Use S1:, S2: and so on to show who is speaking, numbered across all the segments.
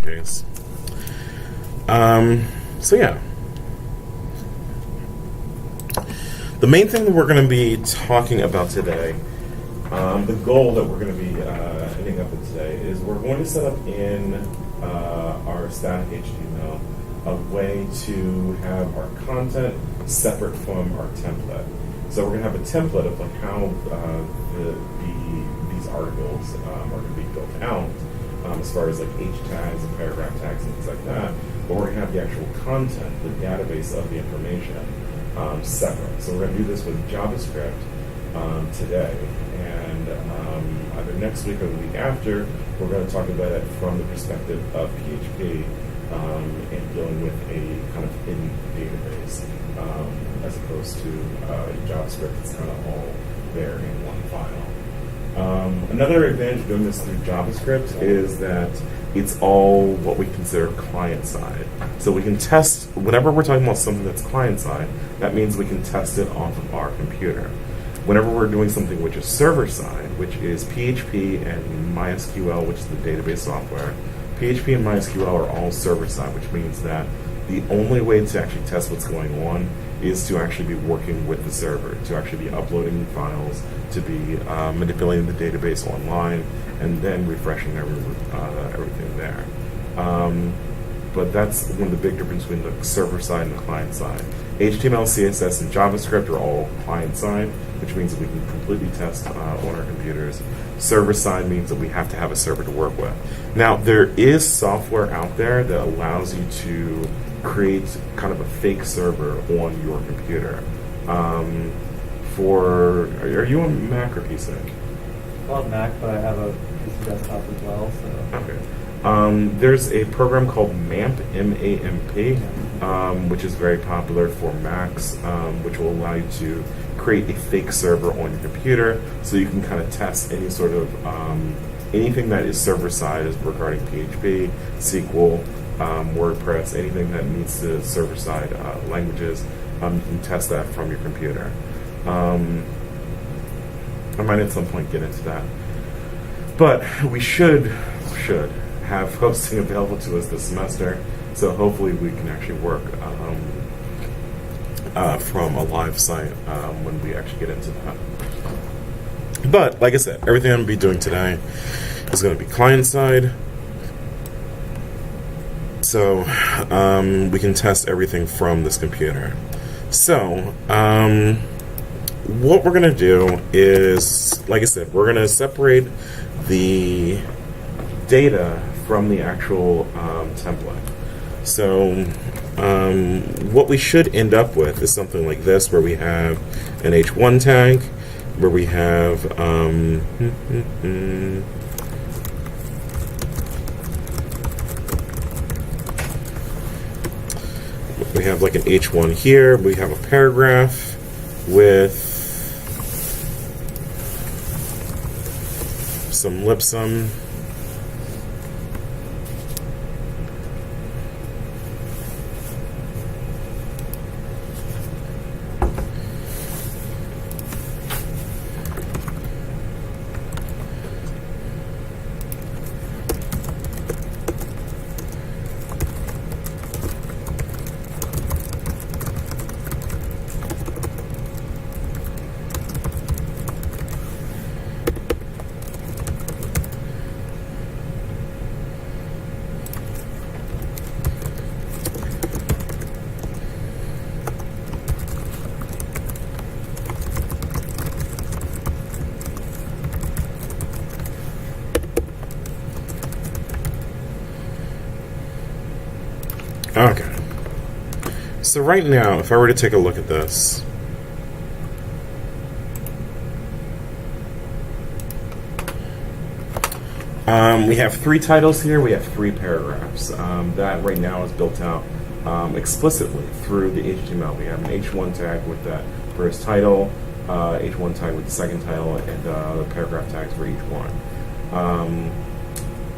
S1: case. So yeah. The main thing that we're going to be talking about today, the goal that we're going to be ending up with today, is we're going to set up in our static HTML a way to have our content separate from our template. So we're going to have a template of like how these articles are going to be built out, as far as like H tags and paragraph tags and things like that. But we're going to have the actual content, the database of the information, separate. So we're going to do this with JavaScript today, and either next week or the week after, we're going to talk about it from the perspective of PHP and dealing with a kind of hidden database, as opposed to JavaScript. It's kind of all there in one file. Another advantage of doing this through JavaScript is that it's all what we consider client-side. So we can test, whenever we're talking about something that's client-side, that means we can test it off of our computer. Whenever we're doing something which is server-side, which is PHP and MySQL, which is the database software, PHP and MySQL are all server-side, which means that the only way to actually test what's going on is to actually be working with the server, to actually be uploading files, to be manipulating the database online, and then refreshing everything there. But that's one of the big differences between the server side and the client side. HTML, CSS, and JavaScript are all client side, which means that we can completely test on our computers. Server side means that we have to have a server to work with. Now, there is software out there that allows you to create kind of a fake server on your computer. Are you on Mac or PC?
S2: Well, on Mac, but I have a PC desktop as well. So.
S1: Okay. There's a program called MAMP, M-A-M-P, which is very popular for Macs, which will allow you to create a fake server on your computer, so you can kind of test any sort of anything that is server-side regarding PHP, SQL, WordPress, anything that needs the server-side languages. You can test that from your computer. I might at some point get into that, but we should have hosting available to us this semester, so hopefully we can actually work from a live site when we actually get into that. But like I said, everything I'm going to be doing today is going to be client side, so we can test everything from this computer. So what we're going to do is, like I said, we're going to separate the data from the actual template. So what we should end up with is something like this, where we have an H1 tag, where we have like an H1 here. We have a paragraph with some lipsum. Okay. So right now, if I were to take a look at this, we have 3 titles here. We have 3 paragraphs. That right now is built out explicitly through the HTML. We have an H1 tag with that first title, H1 tag with the second title, and the paragraph tags for each one.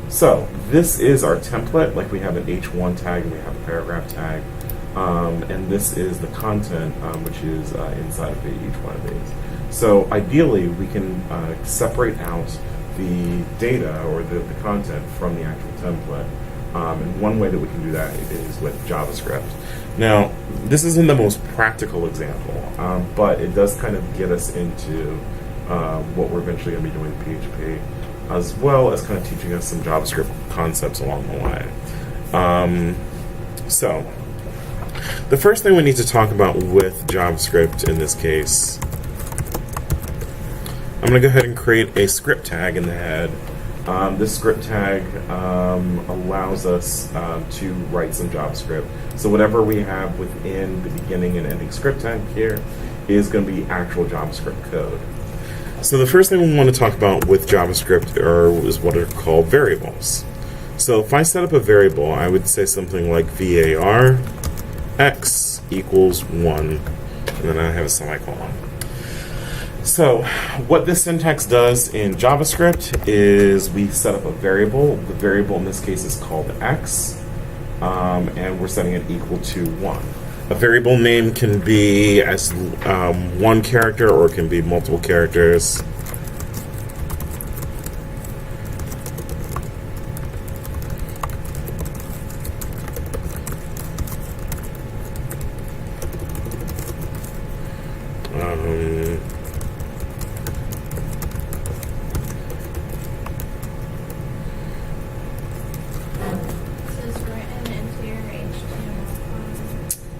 S1: So this is our template. Like, we have an H1 tag and we have a paragraph tag, and this is the content which is inside of each one of these. So ideally, we can separate out the data or the content from the actual template And one way that we can do that is with JavaScript. Now, this isn't the most practical example, but it does kind of get us into what we're eventually going to be doing in PHP, as well as kind of teaching us some JavaScript concepts along the way. So, the first thing we need to talk about with JavaScript in this case, I'm going to go ahead and create a script tag in the head. This script tag allows us to write some JavaScript. So whatever we have within the beginning and ending script tag here is going to be actual JavaScript code. So the first thing we want to talk about with JavaScript is what are called variables. So if I set up a variable, I would say something like var x equals 1, and then I have a semicolon. So what this syntax does in JavaScript is we set up a variable. The variable in this case is called x, and we're setting it equal to 1. A variable name can be as one character, or it can be multiple characters.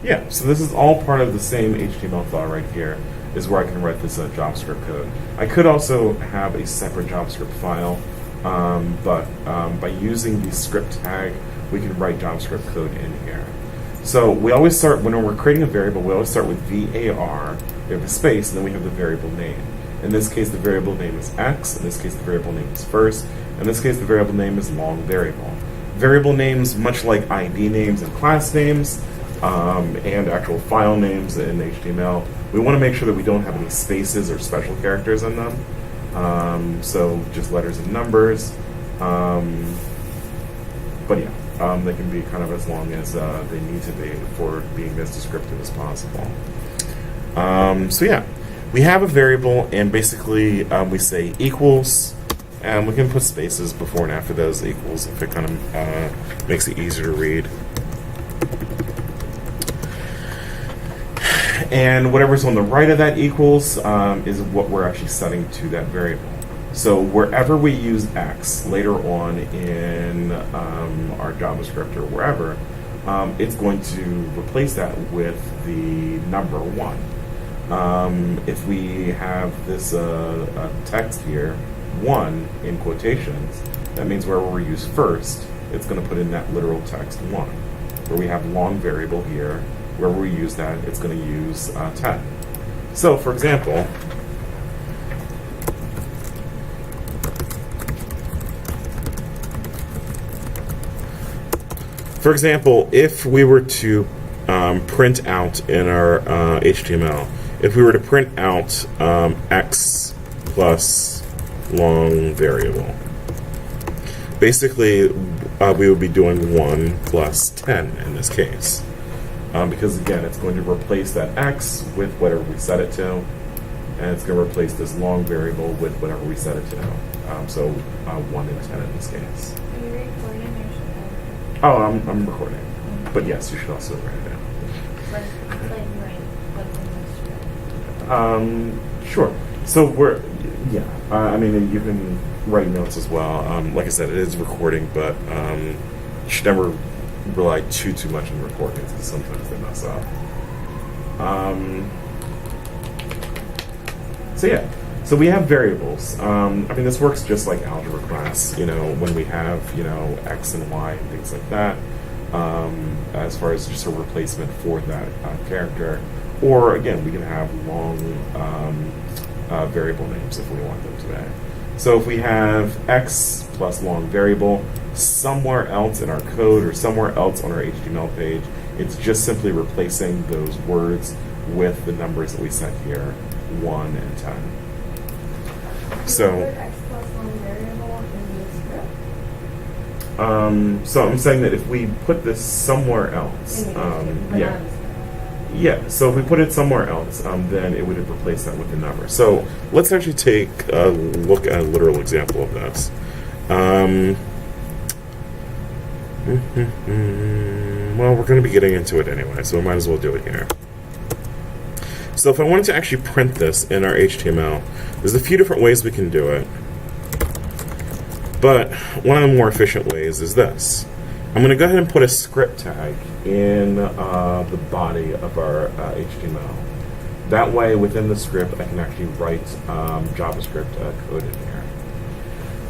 S1: Yeah, so this is all part of the same HTML file right here, is where I can write this JavaScript code. I could also have a separate JavaScript file, but by using the script tag, we can write JavaScript code in here. So we always start, when we're creating a variable, we always start with var, we have a space, and then we have the variable name. In this case, the variable name is x, in this case, the variable name is first, in this case, the variable name is long variable. Variable names, much like ID names and class names, and actual file names in HTML, we want to make sure that we don't have any spaces or special characters in them. So just letters and numbers. But yeah, they can be kind of as long as they need to be for being as descriptive as possible. So yeah, we have a variable, and basically we say equals, and we can put spaces before and after those equals if it kind of makes it easier to read. And whatever's on the right of that equals is what we're actually setting to that variable. So wherever we use x later on in our JavaScript or wherever, it's going to replace that with the number 1. If we have this text here, 1 in quotations, that means wherever we use first, it's going to put in that literal text 1. Where we have long variable here, wherever we use that, it's going to use 10. So, for example, if we were to print out in our HTML, if we were to print out x plus long variable, basically we would be doing 1 plus 10 in this case. Because again, it's going to replace that x with whatever we set it to, and it's going to replace this long variable with whatever we set it to. So 1 and 10 in this case.
S3: Are you recording or should I?
S1: Oh, I'm recording. But yes, you should also write it down. Sure. So I mean, you can write notes as well. Like I said, it is recording, but you should never rely too much on recordings because sometimes they mess up. So yeah, so we have variables. I mean, this works just like algebra class. When we have x and y and things like that, as far as just a replacement for that character. Or again, we can have long variable names if we want them to be. So if we have x plus long variable somewhere else in our code or somewhere else on our HTML page, it's just simply replacing those words with the numbers that we set here, 1 and 10. So,
S3: X plus long variable in the script?
S1: So I'm saying that if we put this somewhere else, so if we put it somewhere else, then it would have replaced that with the number. So let's actually take a look at a literal example of this. Well, we're going to be getting into it anyway, so we might as well do it here. So if I wanted to actually print this in our HTML, there's a few different ways we can do it. But one of the more efficient ways is this. I'm going to go ahead and put a script tag in the body of our HTML. That way, within the script, I can actually write JavaScript code in here.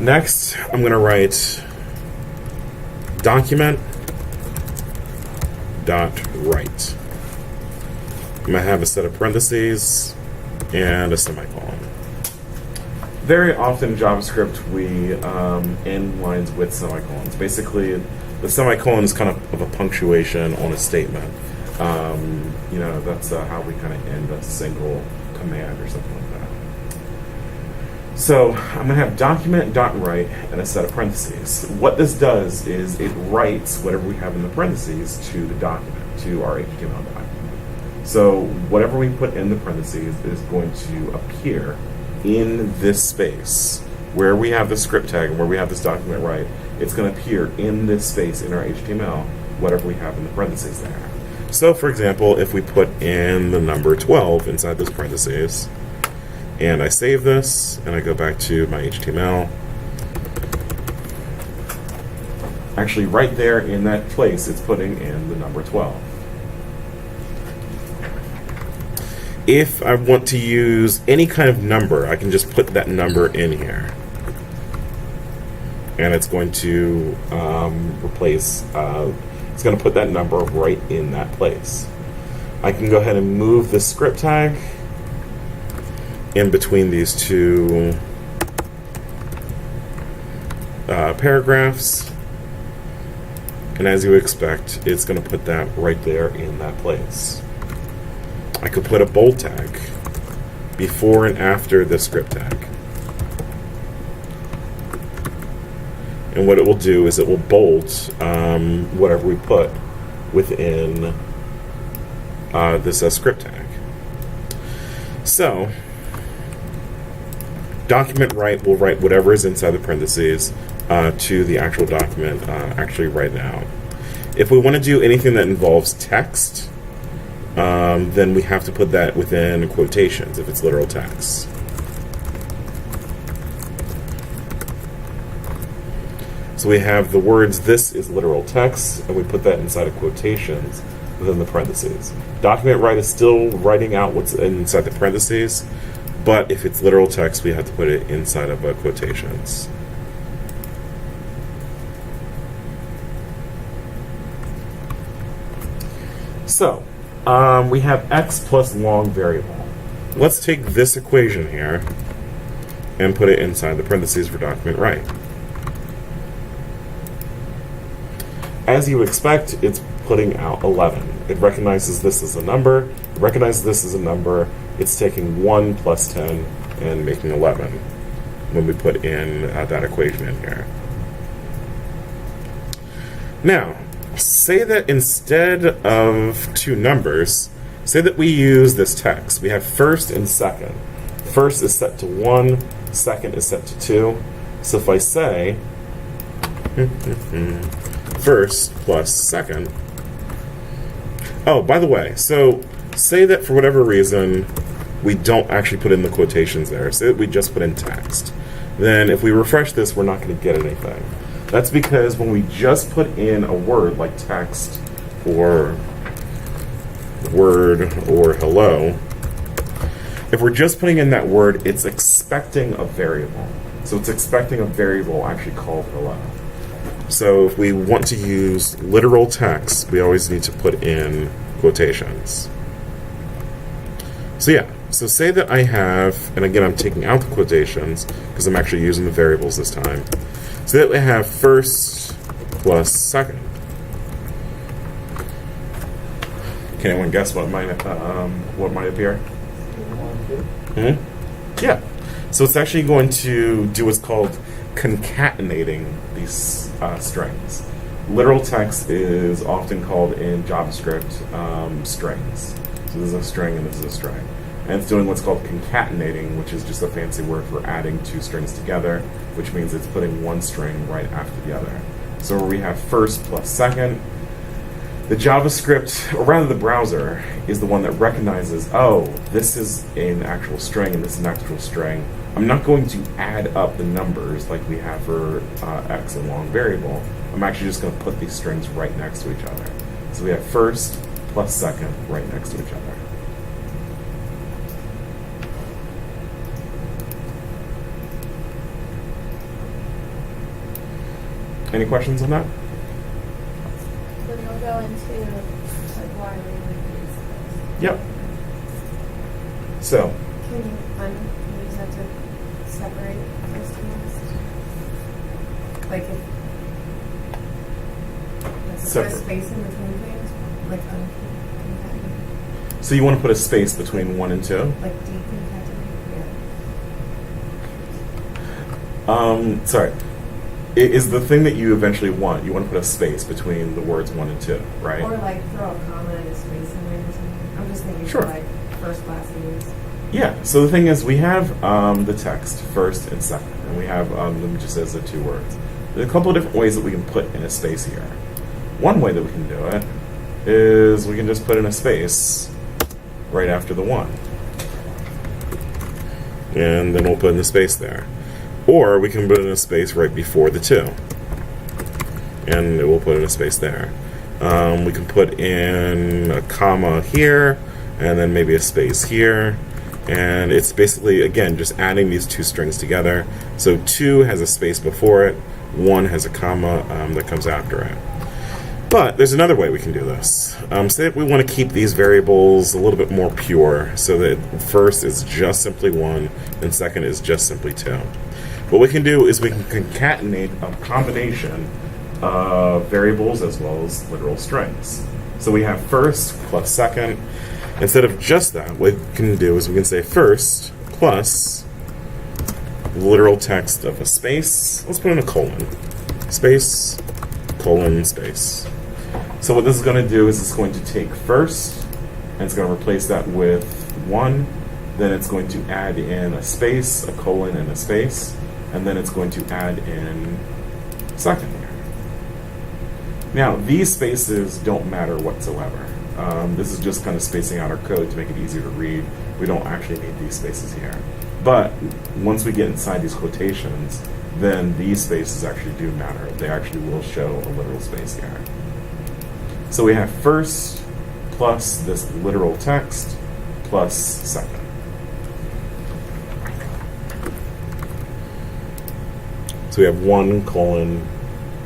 S1: Next, I'm going to write document.write. I'm going to have a set of parentheses and a semicolon. Very often in JavaScript, we end lines with semicolons. Basically, the semicolon is kind of a punctuation on a statement. You know, that's how we kind of end a single command or something like that. So I'm going to have document.write and a set of parentheses. What this does is it writes whatever we have in the parentheses to the document, to our HTML document. So whatever we put in the parentheses is going to appear in this space where we have the script tag and where we have this document write. It's going to appear in this space in our HTML, whatever we have in the parentheses there. So, for example, if we put in the number 12 inside those parentheses, and I save this, and I go back to my HTML, actually right there in that place, it's putting in the number 12. If I want to use any kind of number, I can just put that number in here. And it's going to replace, it's going to put that number right in that place. I can go ahead and move the script tag in between these two paragraphs. And as you would expect, it's going to put that right there in that place. I could put a bold tag before and after the script tag. And what it will do is it will bold whatever we put within this script tag. So, document write will write whatever is inside the parentheses to the actual document actually right now. If we want to do anything that involves text, then we have to put that within quotations if it's literal text. So we have the words, this is literal text, and we put that inside of quotations within the parentheses. Document write is still writing out what's inside the parentheses, but if it's literal text, we have to put it inside of quotations. So, we have x plus long variable. Let's take this equation here and put it inside the parentheses for document write. As you would expect, it's putting out 11. It recognizes this as a number. It recognizes this as a number. It's taking 1 plus 10 and making 11 when we put in that equation in here. Now, say that instead of two numbers, say that we use this text. We have first and second. First is set to 1, second is set to 2. So if I say first plus second. Oh, by the way, so say that for whatever reason we don't actually put in the quotations there. Say that we just put in text. Then if we refresh this, we're not going to get anything. That's because when we just put in a word like text or word or hello, if we're just putting in that word, it's expecting a variable. So it's expecting a variable actually called hello. So if we want to use literal text, we always need to put in quotations. So yeah, so say that I have, and again I'm taking out the quotations because I'm actually using the variables this time. So that we have first plus second. Can anyone guess what might appear? Yeah. So it's actually going to do what's called concatenating these strings. Literal text is often called in JavaScript strings. So this is a string and this is a string. And it's doing what's called concatenating, which is just a fancy word for adding two strings together, which means it's putting one string right after the other. So where we have first plus second, the JavaScript, or rather the browser, is the one that recognizes, oh, this is an actual string and this is an actual string. I'm not going to add up the numbers like we have for x and long variable. I'm actually just going to put these strings right next to each other. So we have first plus second right next to each other. Any questions on that?
S3: Then we'll go into like why we would use this.
S1: Yep. So,
S3: Can you use that to separate first and last? Like if like is there a
S1: Separate.
S3: space in between things? Like
S1: so you want to put a space between 1 and 2?
S3: like deconcatenate? Yeah.
S1: Sorry. Is the thing that you eventually want, you want to put a space between the words 1 and 2, right?
S3: Or like throw a comma and a space in there or something. I'm just thinking
S1: Sure.
S3: for like first, last names.
S1: Yeah, so the thing is, we have the text, first and second, and we have them just as the 2 words. There's a couple of different ways that we can put in a space here. One way that we can do it is we can just put in a space right after the 1. And then we'll put in the space there. Or we can put in a space right before the 2. And it will put in a space there. We can put in a comma here, and then maybe a space here. And it's basically, again, just adding these 2 strings together. So 2 has a space before it, 1 has a comma that comes after it. But there's another way we can do this. Say that we want to keep these variables a little bit more pure, so that first is just simply 1, and second is just simply 2. What we can do is we can concatenate a combination of variables as well as literal strings. So we have first plus second. Instead of just that, what we can do is we can say first plus literal text of a space. Let's put in a colon. Space, colon, space. So what this is going to do is it's going to take first, and it's going to replace that with 1. Then it's going to add in a space, a colon, and a space. And then it's going to add in second here. Now, these spaces don't matter whatsoever. This is just kind of spacing out our code to make it easier to read. We don't actually need these spaces here. But once we get inside these quotations, then these spaces actually do matter. They actually will show a literal space here. So we have first plus this literal text plus second. So we have 1 colon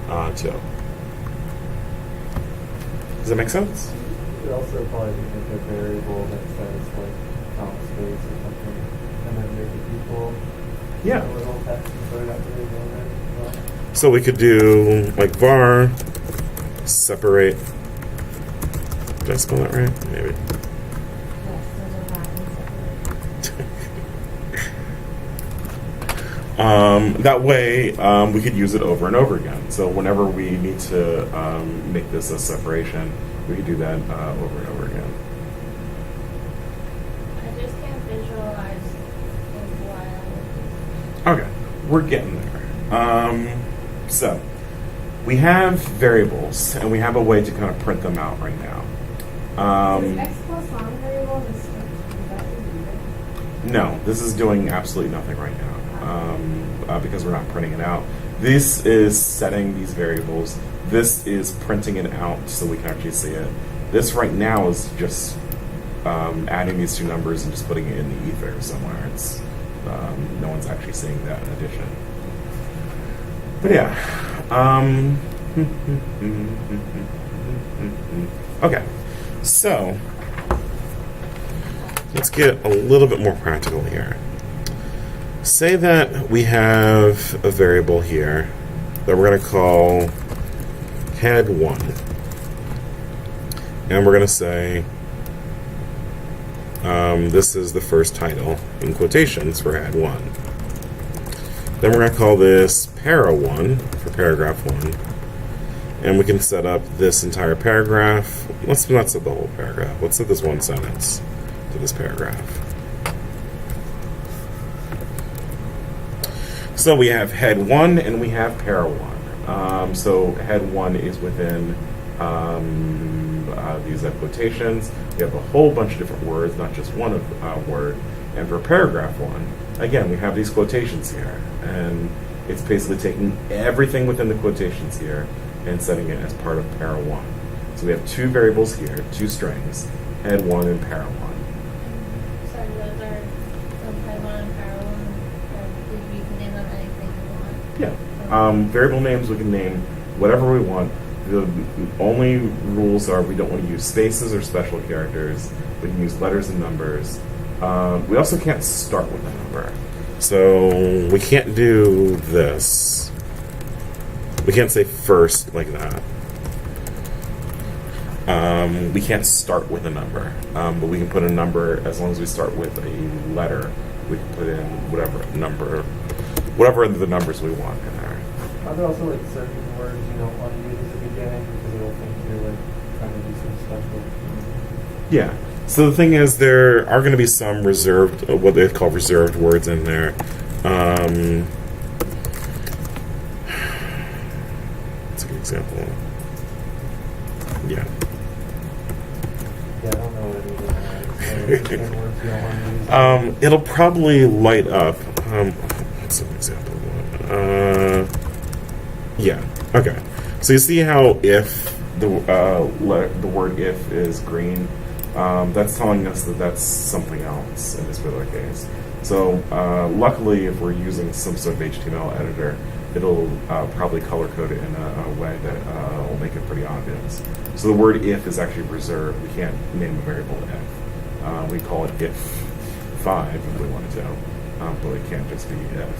S1: 2. Does that make sense?
S2: You also probably make a variable that says like comma space or something, and then make it equal
S1: Yeah.
S2: a little text and put it out there as well.
S1: So we could do like var separate. Did I spell that right? Maybe.
S3: Yes, there's a lot in separate.
S1: That way, we could use it over and over again. So whenever we need to make this a separation, we could do that over and over again.
S3: I just can't visualize why.
S1: Okay, we're getting there. So we have variables, and we have a way to kind of print them out right now.
S3: Is x plus long variable the same? Is that what you do?
S1: No, this is doing absolutely nothing right now because we're not printing it out. This is setting these variables. This is printing it out so we can actually see it. This right now is just adding these 2 numbers and just putting it in the ether somewhere. It's no one's actually seeing that in addition. But yeah. Okay. So let's get a little bit more practical here. Say that we have a variable here that we're going to call head1. And we're going to say this is the first title in quotations for head1. Then we're going to call this para1 for paragraph 1. And we can set up this entire paragraph. Let's not set the whole paragraph. Let's set this one sentence to this paragraph. So we have head 1 and we have para 1. So head 1 is within these quotations. We have a whole bunch of different words, not just one word. And for paragraph 1, again, we have these quotations here. And it's basically taking everything within the quotations here and setting it as part of para 1. So we have 2 variables here, 2 strings, head 1 and para 1.
S4: Sorry, those are from head 1 and para 1. Or you can name them anything you want.
S1: Yeah. Variable names, we can name whatever we want. The only rules are we don't want to use spaces or special characters. We can use letters and numbers. We also can't start with a number. So we can't do this. We can't say first like that. We can't start with a number. But we can put a number as long as we start with a letter. We can put in whatever the numbers we want in there.
S2: Are there also like certain words you don't want to use at the beginning because it'll think you're like trying to do some special?
S1: Yeah. So the thing is, there are going to be some reserved, what they call reserved words in there. That's a good example. Yeah.
S2: Yeah, I don't know what it is. Certain words you don't want to use.
S1: It'll probably light up. What's an example? Yeah. Okay. So you see how if the word if is green, that's telling us that that's something else in this particular case. So luckily, if we're using some sort of HTML editor, it'll probably color code it in a way that will make it pretty obvious. So the word if is actually reserved. We can't name a variable if. We call it if 5 if we wanted to, but it can't just be if.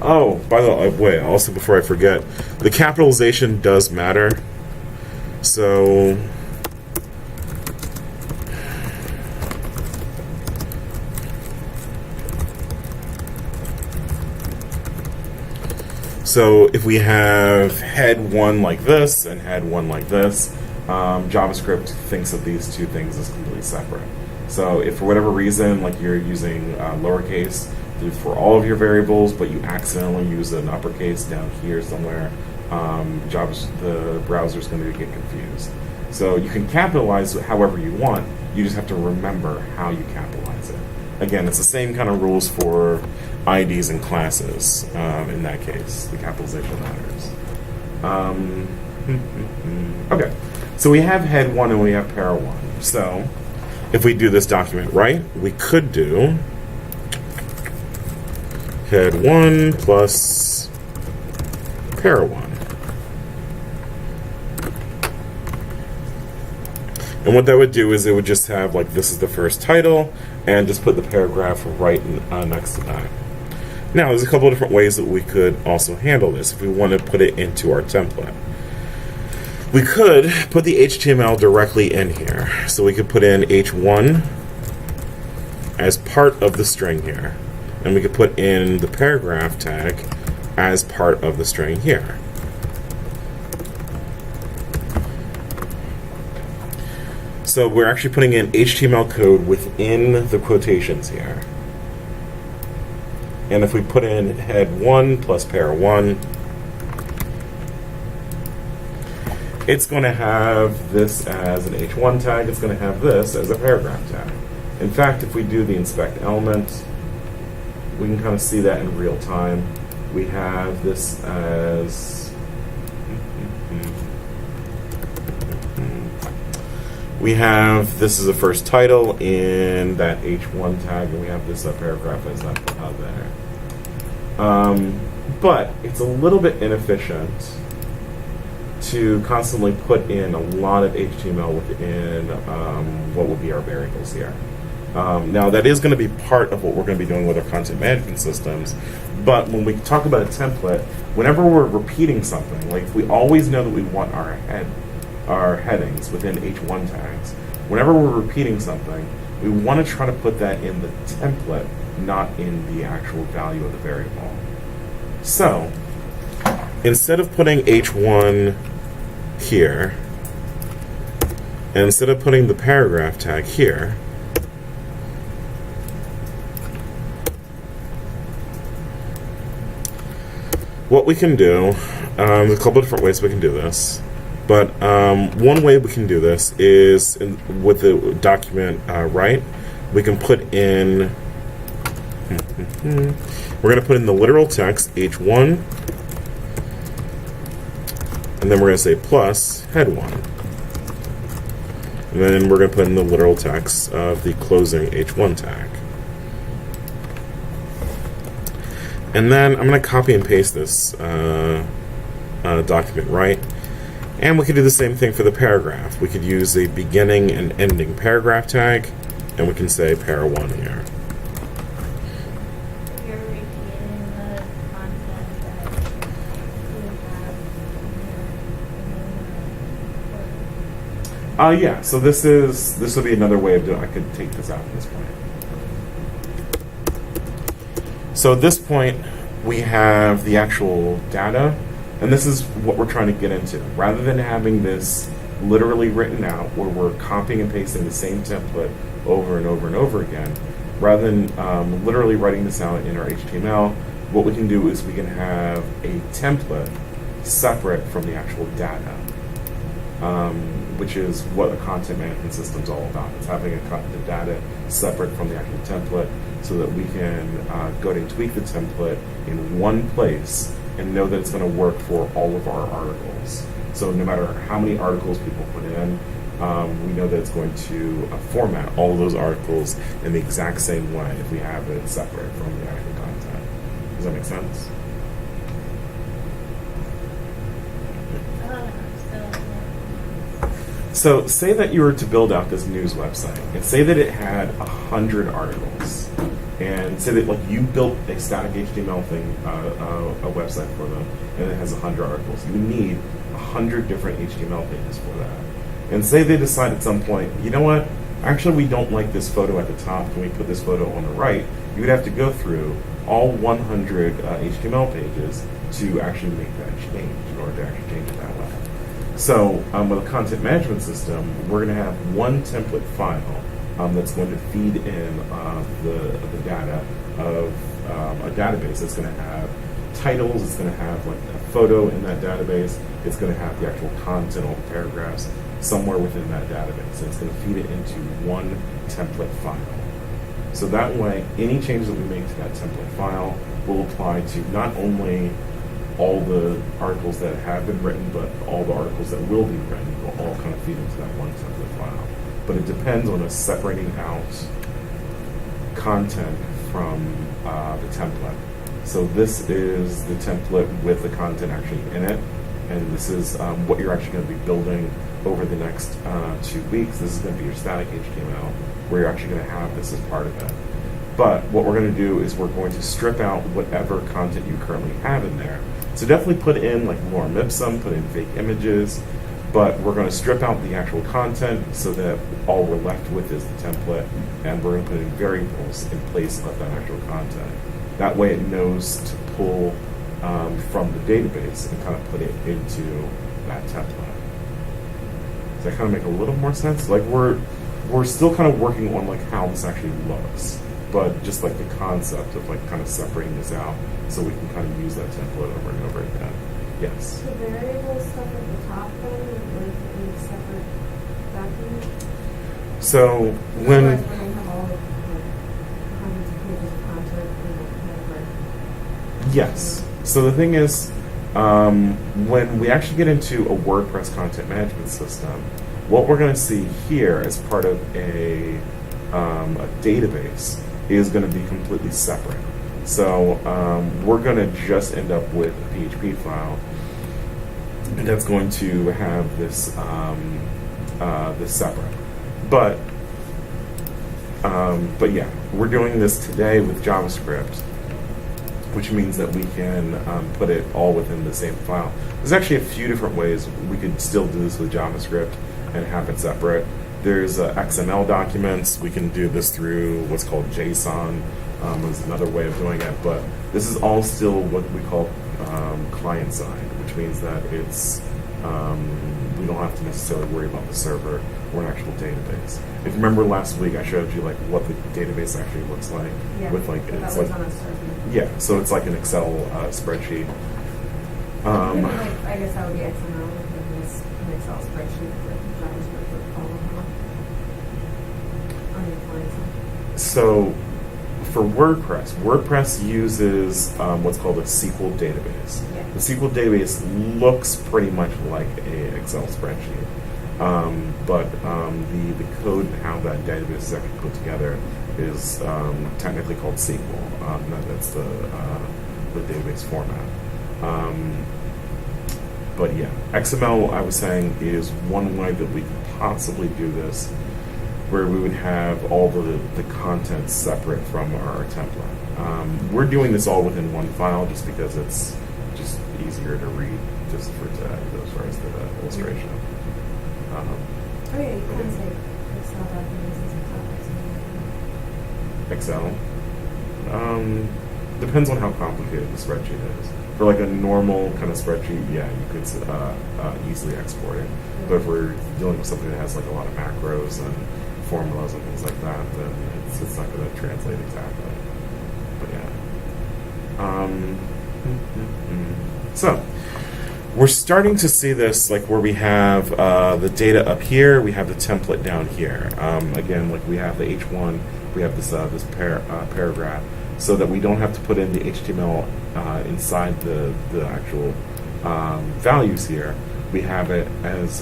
S1: Oh, by the way, also before I forget, the capitalization does matter. So if we have head 1 like this and head 1 like this, JavaScript thinks of these two things as completely separate. So if for whatever reason, like you're using lowercase for all of your variables, but you accidentally use an uppercase down here somewhere, the browser's going to get confused. So you can capitalize it however you want, you just have to remember how you capitalize it. Again, it's the same kind of rules for IDs and classes in that case. The capitalization matters. Okay, so we have head 1 and we have para 1. So if we do this document right, we could do head 1 plus para 1. And what that would do is it would just have, like, this is the first title, and just put the paragraph right next to that. Now, there's a couple of different ways that we could also handle this if we want to put it into our template. We could put the HTML directly in here. So we could put in h1 as part of the string here. And we could put in the paragraph tag as part of the string here. So we're actually putting in HTML code within the quotations here. And if we put in head 1 plus para 1, it's going to have this as an h1 tag. It's going to have this as a paragraph tag. In fact, if we do the inspect element, we can kind of see that in real time. We have this as this is the first title in that h1 tag, and we have this paragraph as that there. But it's a little bit inefficient to constantly put in a lot of HTML within what will be our variables here. Now, that is going to be part of what we're going to be doing with our content management systems, but when we talk about a template, whenever we're repeating something, like we always know that we want our headings within h1 tags. Whenever we're repeating something, we want to try to put that in the template, not in the actual value of the variable. So, instead of putting h1 here, and instead of putting the paragraph tag here, what we can do, there's a couple of different ways we can do this. But one way we can do this is with the document right, we can put in, we're going to put in the literal text H1, and then we're going to say plus head 1. And then we're going to put in the literal text of the closing H1 tag. And then I'm going to copy and paste this document right. And we could do the same thing for the paragraph. We could use a beginning and ending paragraph tag, and we can say para 1 here.
S4: You're repeating the content that you have in your
S1: Yeah, so this will be another way of doing. I could take this out at this point. So at this point, we have the actual data, and this is what we're trying to get into. Rather than having this literally written out, where we're copying and pasting the same template over and over and over again, rather than literally writing this out in our HTML, what we can do is we can have a template separate from the actual data. Which is what a content management system is all about. It's having the data separate from the actual template so that we can go ahead and tweak the template in one place and know that it's going to work for all of our articles. So no matter how many articles people put in, we know that it's going to format all of those articles in the exact same way if we have it separate from the actual content. Does that make sense? So say that you were to build out this news website, and say that it had 100 articles, and say that like you built a static HTML thing, a website for them, and it has 100 articles. You need 100 different HTML pages for that. And say they decide at some point, you know what? Actually, we don't like this photo at the top. Can we put this photo on the right? You would have to go through all 100 HTML pages to actually make that change in order to actually change it that way. So with a content management system, we're going to have one template file that's going to feed in the data of a database that's going to have titles, it's going to have like a photo in that database, it's going to have the actual content, all the paragraphs, somewhere within that database. And it's going to feed it into one template file. So that way, any changes that we make to that template file will apply to not only all the articles that have been written, but all the articles that will be written will all kind of feed into that one template file. But it depends on us separating out content from the template. So this is the template with the content actually in it, and this is what you're actually going to be building over the next 2 weeks. This is going to be your static HTML, where you're actually going to have this as part of it. But what we're going to do is we're going to strip out whatever content you currently have in there. So definitely put in like lorem ipsum, put in fake images, but we're going to strip out the actual content so that all we're left with is the template, and we're going to put in variables in place of that actual content. That way it knows to pull from the database and kind of put it into that template. Does that kind of make a little more sense? Like we're still kind of working on like how this actually looks, but just like the concept of like kind of separating this out so we can kind of use that template over and over again. Yes?
S3: The variable stuff at the top then is in a separate document?
S1: So
S3: Otherwise,
S1: when
S3: we're going to have all the hundreds of pages of content in the
S1: yes. So the thing is, when we actually get into a WordPress content management system, what we're going to see here as part of a database is going to be completely separate. So we're going to just end up with a PHP file, and that's going to have this this separate. But yeah, we're doing this today with JavaScript, which means that we can put it all within the same file. There's actually a few different ways we could still do this with JavaScript and have it separate. There's XML documents. We can do this through what's called JSON. Is another way of doing it, but this is all still what we call client-side, which means that it's we don't have to necessarily worry about the server or an actual database. If you remember last week, I showed you like what the database actually looks like.
S3: Yeah,
S1: with like
S3: that
S1: it's
S3: was
S1: like
S3: on a server.
S1: yeah, so it's like an Excel spreadsheet.
S3: I guess that would be XML, and this an Excel spreadsheet with JavaScript with column on your client side.
S1: So for WordPress uses what's called a SQL database.
S3: Yeah.
S1: The SQL database looks pretty much like a Excel spreadsheet, but the code and how that database is actually put together is technically called SQL. That's the database format. But yeah, XML, I was saying, is one way that we could possibly do this, where we would have all the content separate from our template. We're doing this all within one file just because it's just easier to read, just for today, as far as the illustration.
S3: Oh yeah, you can say Excel documents as
S1: Excel. Depends on how complicated the spreadsheet is. For like a normal kind of spreadsheet, yeah, you could easily export it. But if we're dealing with something that has like a lot of macros and formulas and things like that, then it's not going to translate exactly. But yeah. So we're starting to see this, like where we have the data up here, we have the template down here. Again, like we have the H1, we have this paragraph, so that we don't have to put in the HTML inside the actual values here. We have it as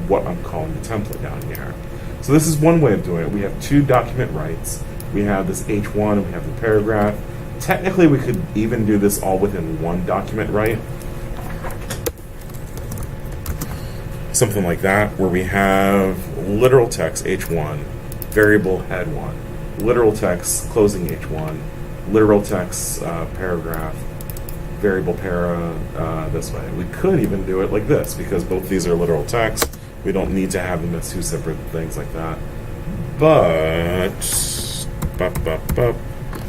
S1: what I'm calling the template down here. So this is one way of doing it. We have two document rights. We have this H1 and we have the paragraph. Technically, we could even do this all within one document right. Something like that, where we have literal text H1, variable head 1, literal text closing H1, literal text paragraph, variable para this way. We could even do it like this, because both these are literal text. We don't need to have them as two separate things like that. But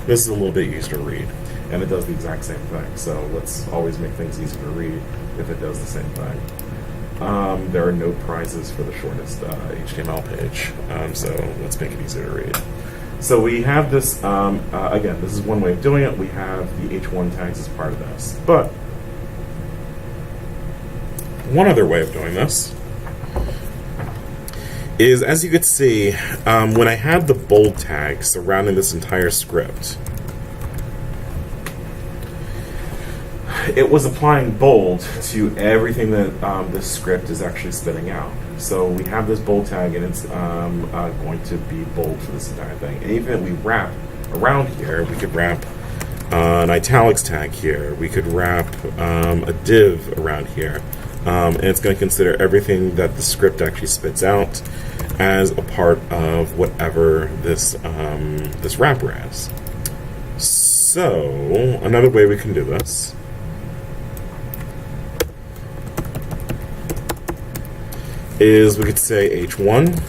S1: this is a little bit easier to read, and it does the exact same thing. So let's always make things easier to read if it does the same thing. There are no prizes for the shortest HTML page, so let's make it easier to read. So we have this, again, this is one way of doing it. We have the H1 tags as part of this. But one other way of doing this is, as you could see, when I had the bold tag surrounding this entire script, it was applying bold to everything that this script is actually spitting out. So we have this bold tag, and it's going to be bold for this entire thing. And even if we wrap around here, we could wrap an italics tag here. We could wrap a div around here. And it's going to consider everything that the script actually spits out as a part of whatever this this wrapper is. So another way we can do this is we could say H1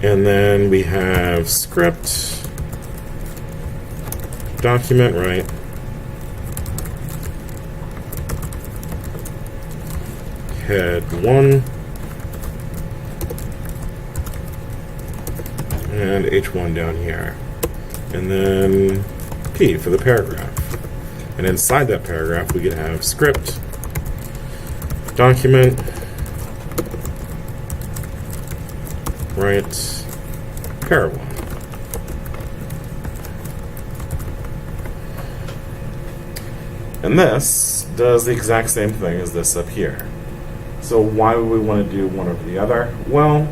S1: and then we have script document right head 1 and H1 down here, and then P for the paragraph. And inside that paragraph, we could have script, document, right, para 1. And this does the exact same thing as this up here. So why would we want to do one over the other? Well,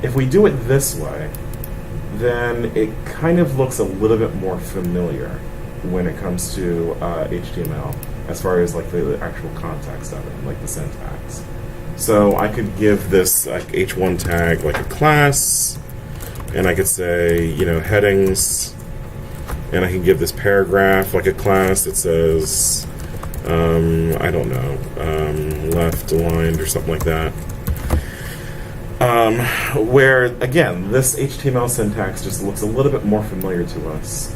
S1: if we do it this way, then it kind of looks a little bit more familiar when it comes to HTML, as far as like the actual context of it, like the syntax. So I could give this like H1 tag like a class, and I could say, you know, headings, and I can give this paragraph like a class that says, I don't know, left aligned or something like that. Where, again, this HTML syntax just looks a little bit more familiar to us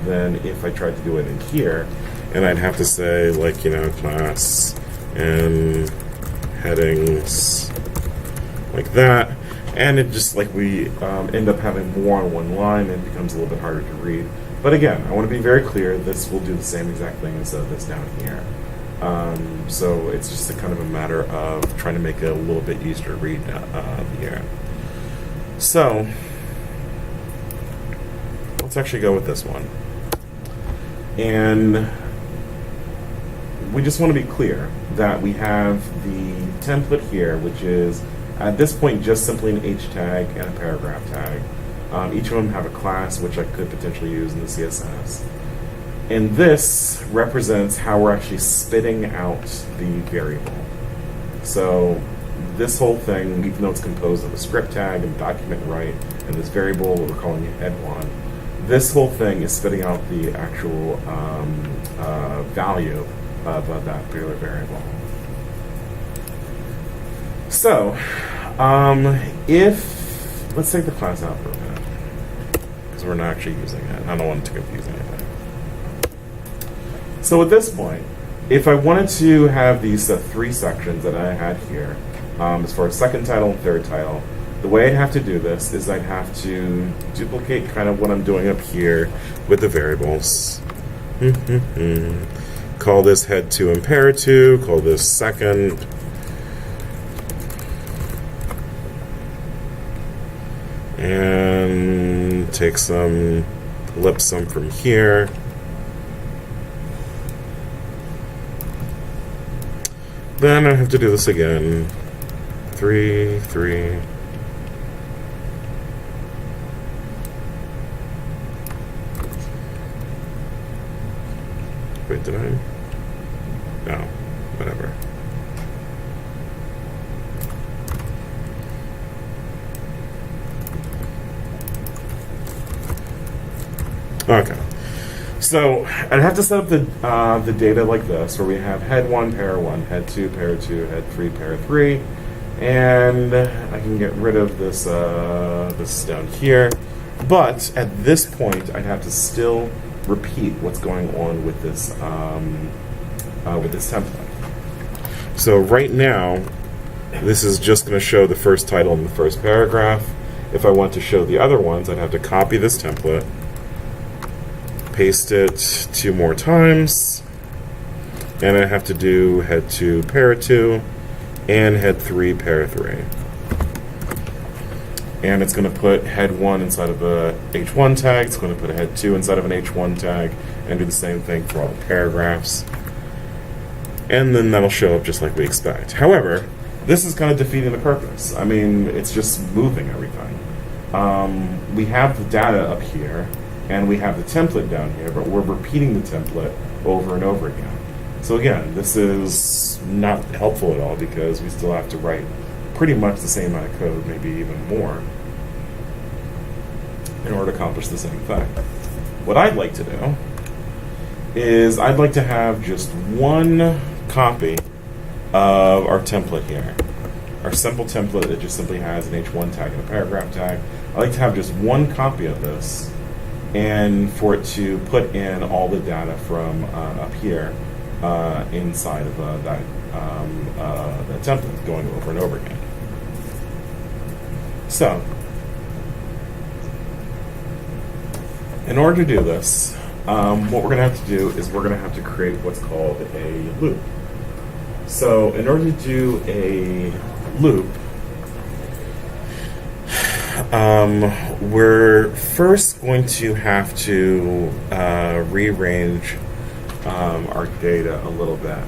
S1: than if I tried to do it in here, and I'd have to say, like, you know, class and headings like that, and it just, like, we end up having more on one line, and it becomes a little bit harder to read But again, I want to be very clear, this will do the same exact thing as this down here. So it's just a kind of a matter of trying to make it a little bit easier to read here. So let's actually go with this one. And we just want to be clear that we have the template here, which is at this point just simply an H tag and a paragraph tag. Each of them have a class which I could potentially use in the CSS. And this represents how we're actually spitting out the variable. So this whole thing, even though it's composed of a script tag and document right, and this variable, what we're calling it head1, this whole thing is spitting out the actual value of that particular variable. So, if, let's take the class out for a minute, because we're not actually using it. I don't want it to confuse anything. So at this point, if I wanted to have these three sections that I had here, as far as second title and third title, the way I'd have to do this is I'd have to duplicate kind of what I'm doing up here with the variables. Call this head 2 and pair 2, call this second. And take some, ellipse some from here. Then I have to do this again. 3, 3. Wait, did I? No, whatever. Okay. So I'd have to set up the data like this, where we have head 1, pair 1, head 2, pair 2, head 3, pair 3, and I can get rid of this this down here. But at this point, I'd have to still repeat what's going on with this template. So right now, this is just going to show the first title and the first paragraph. If I want to show the other ones, I'd have to copy this template, paste it 2 more times, and I have to do head 2, pair 2, and head 3, pair 3. And it's going to put head 1 inside of a H1 tag, it's going to put a head 2 inside of an H1 tag, and do the same thing for all the paragraphs. And then that'll show up just like we expect. However, this is kind of defeating the purpose. I mean, it's just moving everything. We have the data up here, and we have the template down here, but we're repeating the template over and over again. So again, this is not helpful at all, because we still have to write pretty much the same amount of code, maybe even more, in order to accomplish the same thing. What I'd like to do is I'd like to have just one copy of our template here. Our simple template that just simply has an H1 tag and a paragraph tag. I'd like to have just one copy of this, and for it to put in all the data from up here inside of that template, going over and over again. So, in order to do this, what we're going to have to do is we're going to have to create what's called a loop. So, in order to do a loop, we're first going to have to rearrange our data a little bit.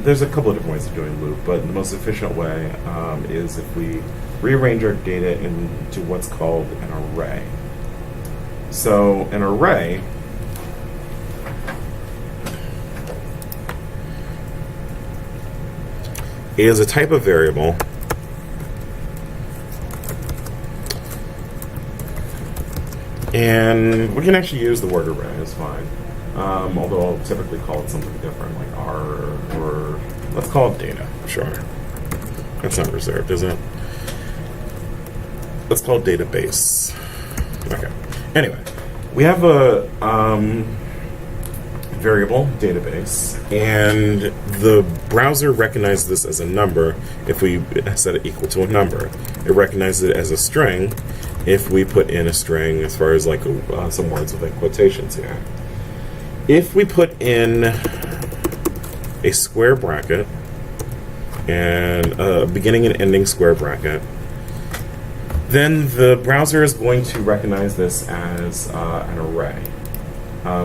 S1: There's a couple of different ways of doing loop, but the most efficient way is if we rearrange our data into what's called an array. So an array is a type of variable and we can actually use the word array, it's fine. Although I'll typically call it something different, like R, or let's call it data, sure. That's not reserved, is it? Let's call it database. Okay. Anyway, we have a variable database, and the browser recognizes this as a number if we set it equal to a number. It recognizes it as a string if we put in a string as far as like some words within quotations here. If we put in a square bracket and a beginning and ending square bracket, then the browser is going to recognize this as an array.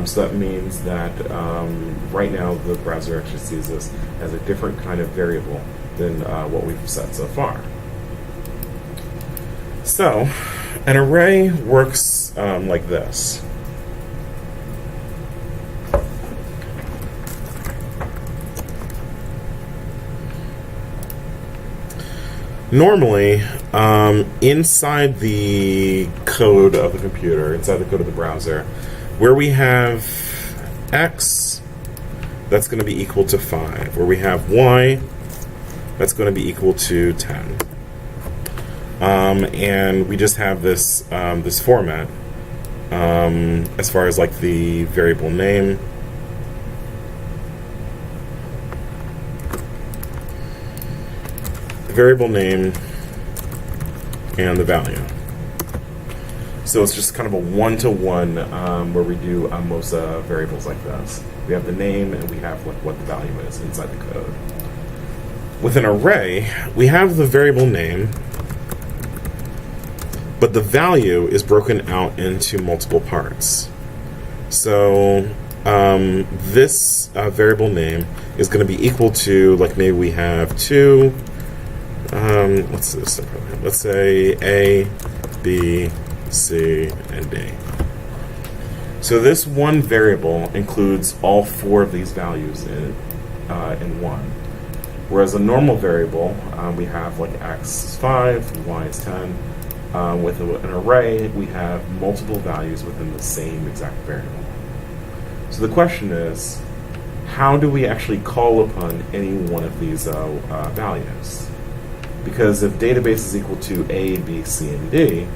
S1: So that means that right now the browser actually sees this as a different kind of variable than what we've set so far. So an array works like this. Normally, inside the code of the computer, inside the code of the browser, where we have x, that's going to be equal to 5. Where we have y, that's going to be equal to 10. And we just have this this format as far as like the variable name. The variable name and the value. So it's just kind of a one-to-one where we do most variables like this. We have the name and we have like what the value is inside the code. With an array, we have the variable name, but the value is broken out into multiple parts. So this variable name is going to be equal to, like maybe we have two, let's do this. Let's say A, B, C, and D. So this one variable includes all 4 of these values in one. Whereas a normal variable, we have like x is 5, y is 10. With an array, we have multiple values within the same exact variable. So the question is, how do we actually call upon any one of these values? Because if database is equal to A, B, C, and D,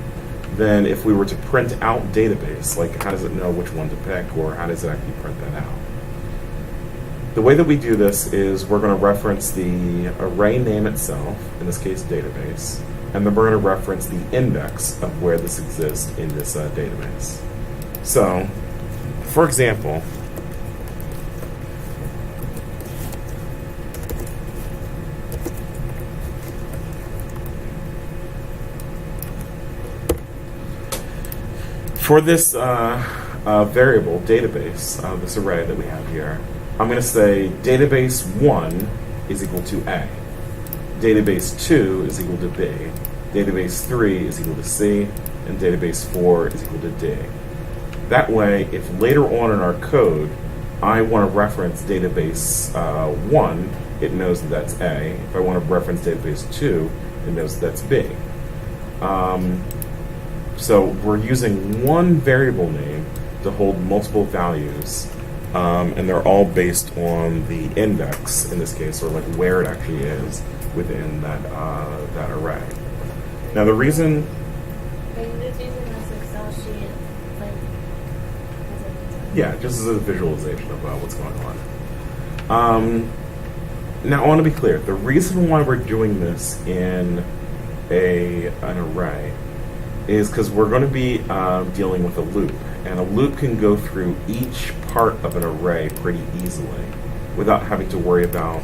S1: then if we were to print out database, like how does it know which one to pick, or how does it actually print that out? The way that we do this is we're going to reference the array name itself, in this case database, and then we're going to reference the index of where this exists in this database. So, for example, for this variable database, this array that we have here, I'm going to say database 1 is equal to A, database 2 is equal to B, database 3 is equal to C, and database 4 is equal to D. That way, if later on in our code I want to reference database 1, it knows that that's A. If I want to reference database 2, it knows that that's B. So we're using one variable name to hold multiple values, and they're all based on the index, in this case, or like where it actually is within that that array. Now the reason...
S4: Are you just using this Excel sheet, like, as a...
S1: Yeah, just as a visualization of what's going on. Now I want to be clear, the reason why we're doing this in an array is because we're going to be dealing with a loop, and a loop can go through each part of an array pretty easily without having to worry about,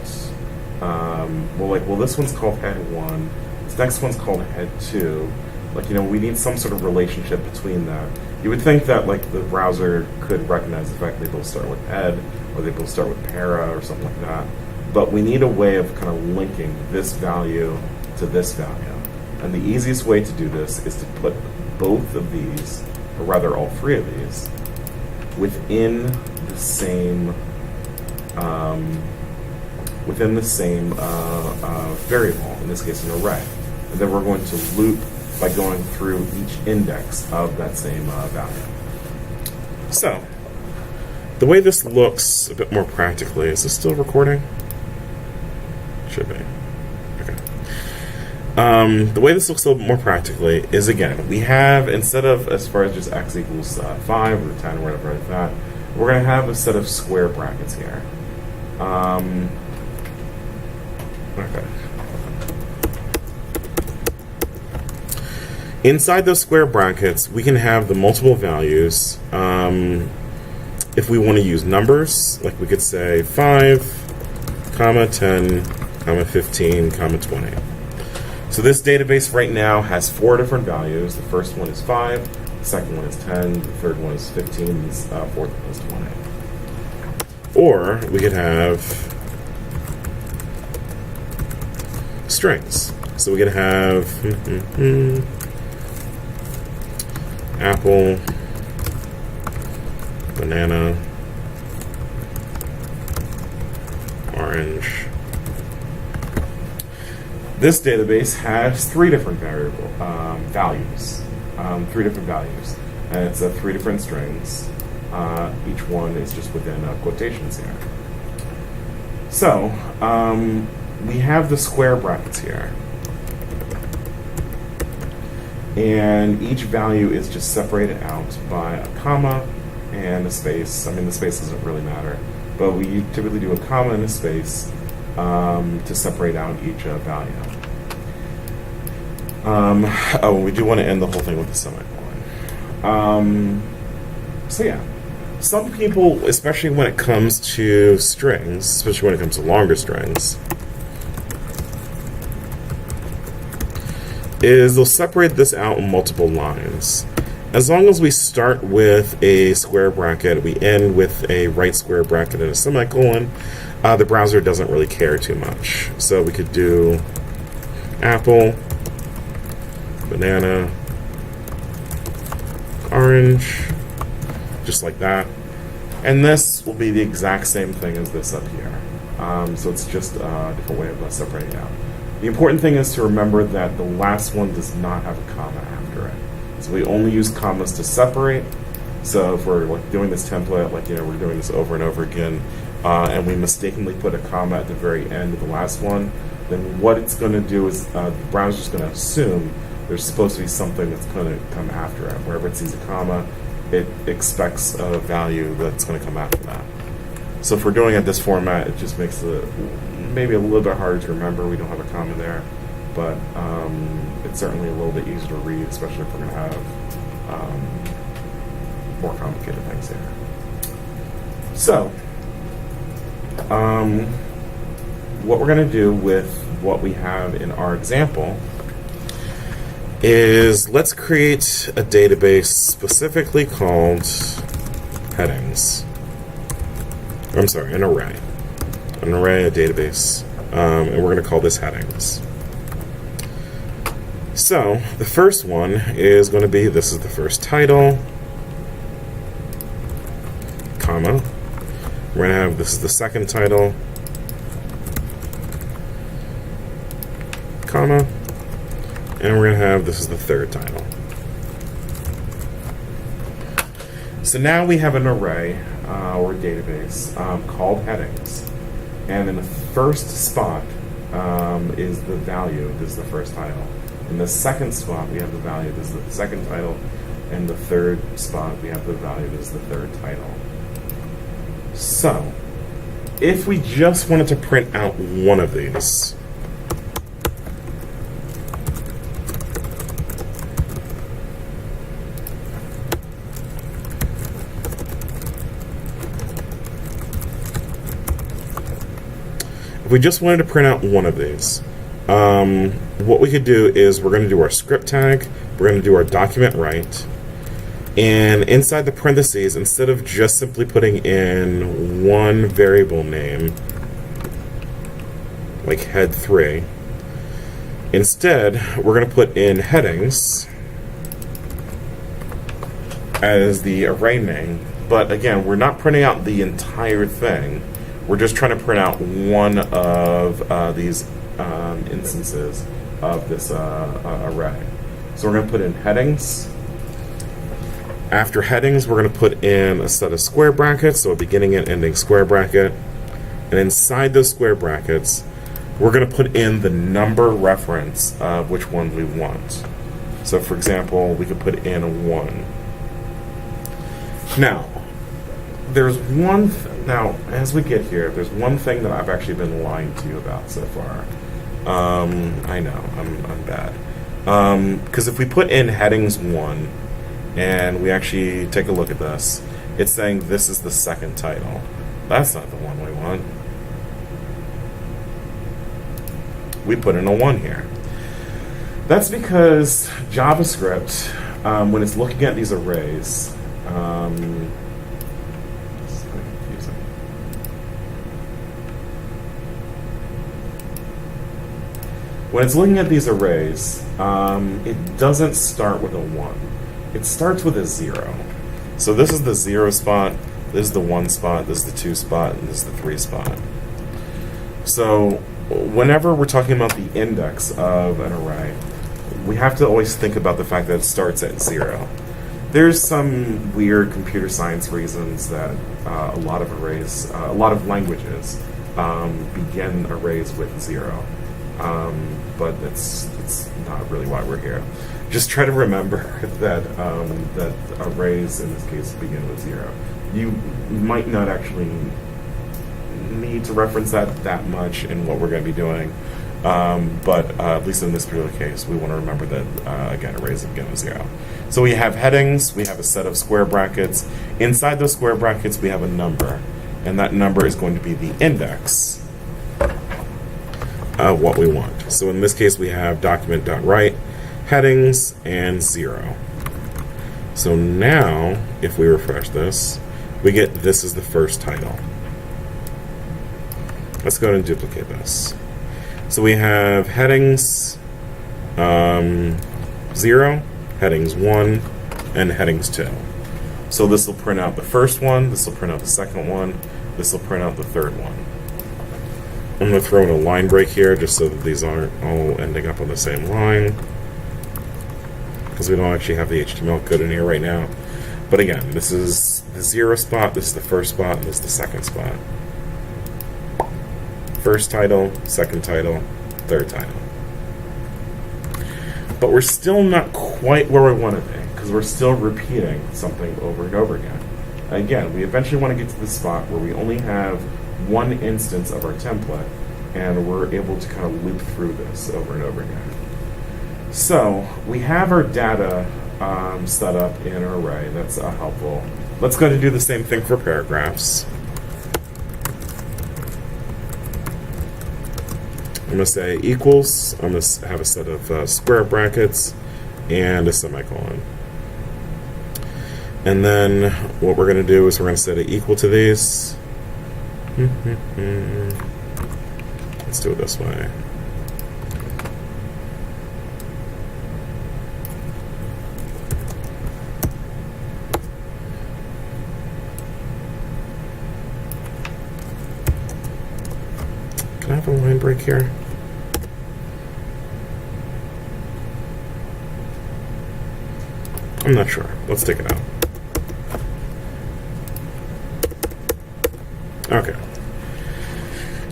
S1: well, this one's called head 1, this next one's called head 2. Like, we need some sort of relationship between that. You would think that, like, the browser could recognize the fact they both start with head, or they both start with para, or something like that. But we need a way of kind of linking this value to this value. And the easiest way to do this is to put both of these, or rather all 3 of these, within the same variable, in this case an array. And then we're going to loop by going through each index of that same value. So, the way this looks a bit more practically, is this still recording? Should be. Okay. The way this looks a little more practically is, again, we have, instead of as far as just x equals 5 or 10 or whatever like that, we're going to have a set of square brackets here. Okay. Inside those square brackets, we can have the multiple values. If we want to use numbers, like we could say 5, comma 10, comma 15, comma 20. So this database right now has 4 different values. The first one is 5, the second one is 10, the third one is 15, the fourth one is 20. Or we could have strings. So we could have apple, banana, orange. This database has 3 different variable values, 3 different values, and it's 3 different strings. Each one is just within quotations here. So we have the square brackets here, and each value is just separated out by a comma and a space. I mean, the space doesn't really matter, but we typically do a comma and a space to separate out each value. We do want to end the whole thing with a semicolon. So yeah, some people, especially when it comes to strings, especially when it comes to longer strings, is they'll separate this out in multiple lines. As long as we start with a square bracket, we end with a right square bracket and a semicolon, the browser doesn't really care too much. So we could do apple, banana, orange, just like that. And this will be the exact same thing as this up here. So it's just a different way of separating it out. The important thing is to remember that the last one does not have a comma after it. So we only use commas to separate. So if we're like doing this template, like we're doing this over and over again, and we mistakenly put a comma at the very end of the last one, then what it's going to do is the browser's going to assume there's supposed to be something that's going to come after it. Wherever it sees a comma, it expects a value that's going to come after that. So if we're doing it this format, it just makes it maybe a little bit harder to remember. We don't have a comma there, but it's certainly a little bit easier to read, especially if we're going to have more complicated things here. So what we're going to do with what we have in our example is let's create a database specifically called headings. I'm sorry, an array. An array, a database, and we're going to call this headings. So the first one is going to be, this is the first title, comma. We're going to have, this is the second title, comma, and we're going to have, this is the third title. So now we have an array or database called headings. And in the first spot is the value, this is the first title. In the second spot, we have the value, this is the second title. And the third spot, we have the value, this is the third title. So, if we just wanted to print out one of these, if we just wanted to print out one of these, what we could do is we're going to do our script tag, we're going to do our document write, and inside the parentheses, instead of just simply putting in one variable name, like head3, instead we're going to put in headings as the array name. But again, we're not printing out the entire thing. We're just trying to print out one of these instances of this array. So we're going to put in headings. After headings, we're going to put in a set of square brackets, so a beginning and ending square bracket. And inside those square brackets, we're going to put in the number reference of which ones we want. So for example, we could put in a 1. Now, there's one now as we get here. There's one thing that I've actually been lying to you about so far. I know I'm bad. Because if we put in headings 1 and we actually take a look at this, it's saying this is the second title. That's not the one we want. We put in a 1 here. That's because JavaScript, when it's looking at these arrays, this is kind of confusing. When it's looking at these arrays, it doesn't start with a 1. It starts with a 0. So this is the 0 spot, this is the 1 spot, this is the 2 spot, and this is the 3 spot. So whenever we're talking about the index of an array, we have to always think about the fact that it starts at 0. There's some weird computer science reasons that a lot of arrays, a lot of languages begin arrays with 0. But it's not really why we're here. Just try to remember that that arrays in this case begin with 0. You might not actually need to reference that much in what we're going to be doing, but at least in this particular case, we want to remember that again, arrays begin with 0. So we have headings, we have a set of square brackets. Inside those square brackets, we have a number, and that number is going to be the index of what we want. So in this case, we have document.write, headings, and 0. So now, if we refresh this, we get this is the first title. Let's go ahead and duplicate this. So we have headings 0, headings 1, and headings 2. So this will print out the first one, this will print out the second one, this will print out the third one. I'm going to throw in a line break here just so that these aren't all ending up on the same line, because we don't actually have the HTML code in here right now. But again, this is the 0 spot, this is the first spot, and this is the second spot. First title, second title, third title. But we're still not quite where we want to be, because we're still repeating something over and over again. Again, we eventually want to get to the spot where we only have one instance of our template, and we're able to kind of loop through this over and over again. So we have our data set up in an array. That's helpful. Let's go ahead and do the same thing for paragraphs. I'm going to say equals. I'm going to have a set of square brackets and a semicolon. And then what we're going to do is we're going to set it equal to these. Let's do it this way. Can I have a line break here? I'm not sure. Let's take it out. Okay.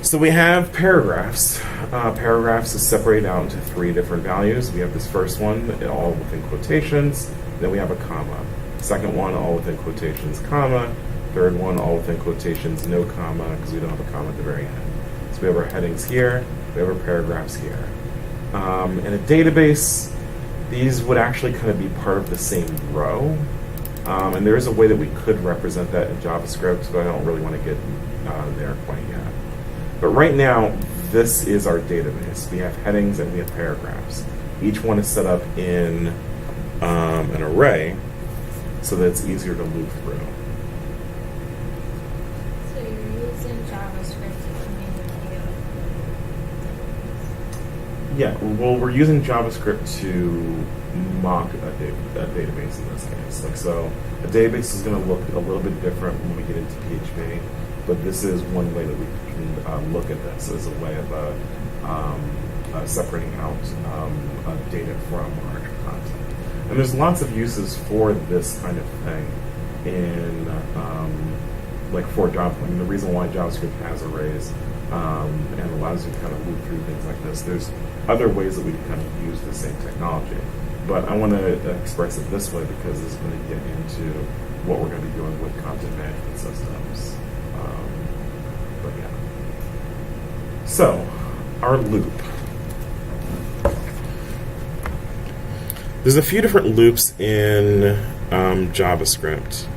S1: So we have paragraphs. Paragraphs is separated out into 3 different values. We have this first one, all within quotations. Then we have a comma. Second one, all within quotations, comma. Third one, all within quotations, no comma, because we don't have a comma at the very end. So we have our headings here. We have our paragraphs here. In a database, these would actually kind of be part of the same row. And there is a way that we could represent that in JavaScript, but I don't really want to get there quite yet. But right now, this is our database. We have headings and we have paragraphs. Each one is set up in an array so that it's easier to loop through.
S4: So you're using JavaScript to communicate with
S1: Yeah, well, we're using JavaScript to mock a database in this case. Like, so a database is going to look a little bit different when we get into PHP, but this is one way that we can look at this as a way of separating out data from our content. And there's lots of uses for this kind of thing in, like for Java. I mean, the reason why JavaScript has arrays and allows you to kind of loop through things like this, there's other ways that we can kind of use the same technology. but I want to express it this way because this is going to get into what we're going to be doing with content management systems. But yeah. So, our loop. There's a few different loops in JavaScript.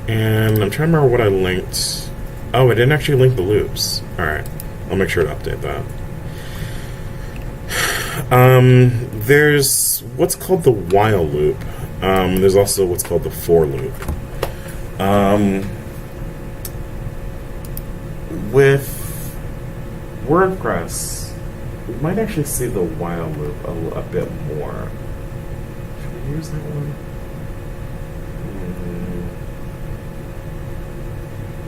S1: And I'm trying to remember what I linked. Oh, I didn't actually link the loops. Alright, I'll make sure to update that. There's what's called the while loop. There's also what's called the for loop. With WordPress, we might actually see the while loop a bit more. Should we use that one?